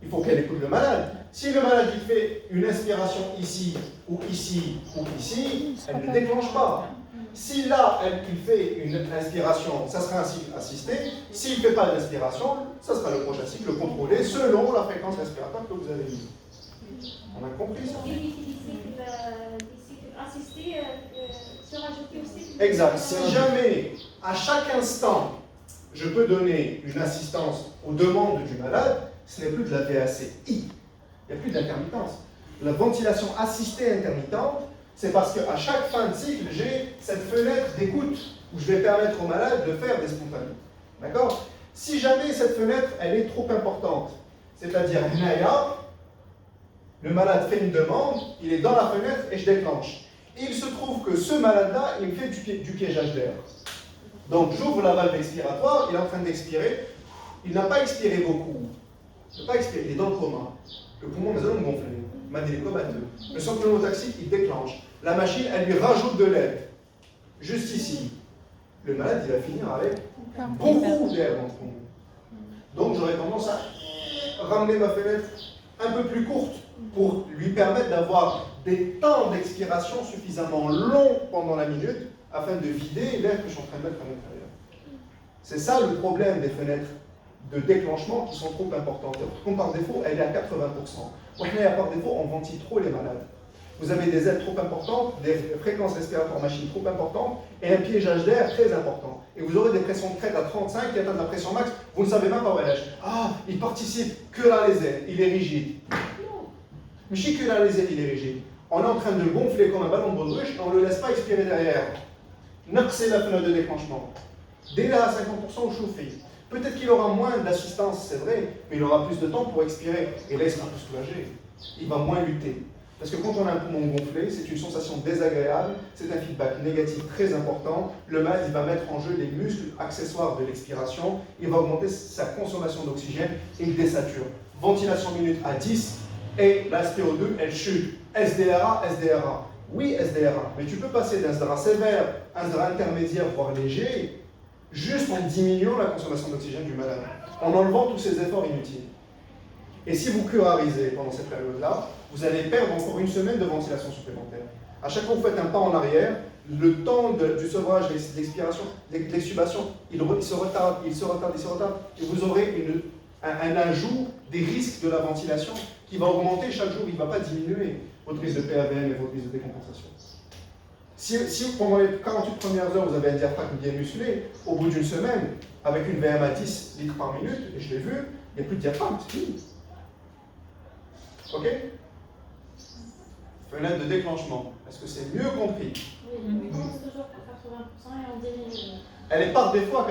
Il faut qu'elle écoute le malade. Si le malade il fait une inspiration ici, ou ici, ou ici, elle ne déclenche pas. Si là, il fait une inspiration, ça sera un cycle assisté. S'il ne fait pas d'inspiration, ça sera le prochain cycle contrôlé selon la fréquence respiratoire que vous avez mise. On a compris ça? Exact. Si jamais, à chaque instant, je peux donner une assistance aux demandes du malade, ce n'est plus de la VACI. Il n'y a plus d'intermittence. La ventilation assistée intermittente, c'est parce qu'à chaque fin de cycle, j'ai cette fenêtre d'écoute où je vais permettre au malade de faire des spontanés. D'accord? Si jamais cette fenêtre, elle est trop importante, c'est-à-dire le malade fait une demande, il est dans la fenêtre et je déclenche. Et il se trouve que ce malade-là, il fait du piégeage d'air. Donc j'ouvre la valve expiratoire, il est en train d'expirer. Il n'a pas expiré beaucoup. Il n'a pas expiré, il est dans le coma. Le poumon est gonflé. Il est comateux. Le centre pneumotaxique, il déclenche. La machine, elle lui rajoute de l'aide. Juste ici. Le malade, il va finir avec beaucoup d'air dans le poumon. Donc j'aurais tendance à ramener ma fenêtre un peu plus courte pour lui permettre d'avoir des temps d'expiration suffisamment longs pendant la minute afin de vider l'air que je suis en train de mettre à l'intérieur. C'est ça le problème des fenêtres de déclenchement qui sont trop importantes. Comme par défaut, elle est à 80%. Par défaut, on ventile trop les malades. Vous avez des aides trop importantes, des fréquences respiratoires machines trop importantes et un piégeage d'air très important. Et vous aurez des pressions de crête à 35 qui atteignent la pression max, vous ne savez même pas où elle est. Ah, il participe que là les ailes, il est rigide. Mais si que là les ailes, il est rigide. On est en train de le gonfler comme un ballon de baudruche et on ne le laisse pas expirer derrière. C'est la fenêtre de déclenchement. Dès là à 50% au chauffé. Peut-être qu'il aura moins d'assistance, c'est vrai, mais il aura plus de temps pour expirer. Et là, il sera plus soulagé. il va moins lutter. Parce que quand on a un poumon gonflé, c'est une sensation désagréable, c'est un feedback négatif très important. Le malade, il va mettre en jeu les muscles accessoires de l'expiration, il va augmenter sa consommation d'oxygène et il désature. Ventilation minute à 10 et la SpO2, elle chute. SDRA, SDRA. Oui, SDRA, mais tu peux passer d'un SDRA sévère à un SDRA intermédiaire, voire léger, juste en diminuant la consommation d'oxygène du malade, en enlevant tous ces efforts inutiles. Et si vous curarisez pendant cette période-là, vous allez perdre encore une semaine de ventilation supplémentaire. À chaque fois que vous faites un pas en arrière, le temps du sevrage, de l'expiration, de l'extubation, il se retarde, et vous aurez un ajout des risques de la ventilation qui va augmenter chaque jour, il ne va pas diminuer votre risque de PAVM et votre risque de décompensation. Si pendant les 48 premières heures, vous avez un diaphragme bien musclé, au bout d'une semaine, avec une VM à 10 litres par minute, et je l'ai vu, il n'y a plus de diaphragme, c'est fini. Ok? Fenêtre de déclenchement. Est-ce que c'est mieux compris? Oui, on commence toujours à 80% et on diminue. Elle est par défaut à 80%.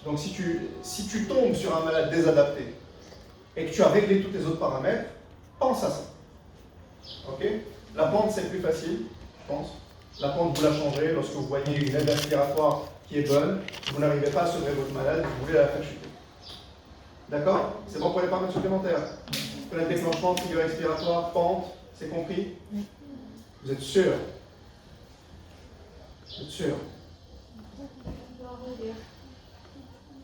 Donc si tu tombes sur un malade désadapté et que tu as réglé tous tes autres paramètres, pense à ça. Ok? La pente, c'est plus facile, je pense. La pente, vous la changerez lorsque vous voyez une aide respiratoire qui est bonne, vous n'arrivez pas à sauver votre malade, vous voulez la faire chuter. D'accord? C'est bon pour les paramètres supplémentaires. Fenêtre de déclenchement, figure expiratoire, pente, c'est compris? Vous êtes sûr? Vous êtes sûr?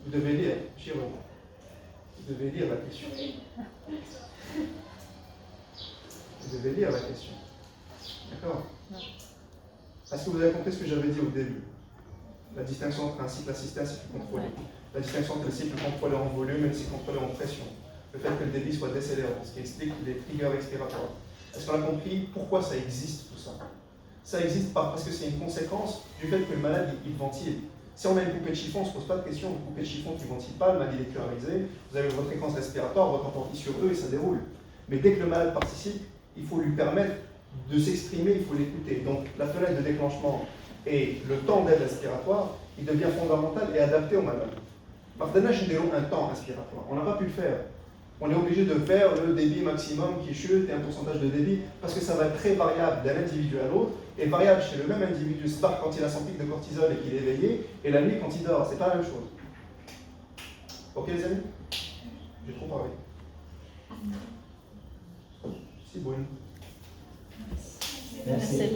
Vous devez lire, Chiro. Vous devez lire la question. Vous devez lire la question. D'accord? Est-ce que vous avez compris ce que j'avais dit au début? La distinction entre un cycle assisté et un cycle contrôlé. La distinction entre le cycle contrôlé en volume et le cycle contrôlé en pression. Le fait que le débit soit décélérant, ce qui explique les triggers expiratoires. Est-ce qu'on a compris pourquoi ça existe tout ça? Ça existe pas parce que c'est une conséquence du fait que le malade il ventile. Si on a une poupée de chiffon, on ne se pose pas de questions. Une poupée de chiffon qui ne ventile pas, le malade il est curarisé, vous avez votre fréquence respiratoire, votre empathie sur eux et ça déroule. Mais dès que le malade participe, il faut lui permettre de s'exprimer, il faut l'écouter. Donc la fenêtre de déclenchement et le temps d'aide respiratoire, il devient fondamental et adapté au malade. Par un temps respiratoire, on n'a pas pu le faire. On est obligé de faire le débit maximum qui chute et un pourcentage de débit parce que ça va être très variable d'un individu à l'autre et variable chez le même individu, c'est-à-dire quand il a son pic de cortisol et qu'il est éveillé et la nuit quand il dort, c'est pas la même chose. Ok les amis? J'ai trop parlé. C'est bon. Merci. Merci.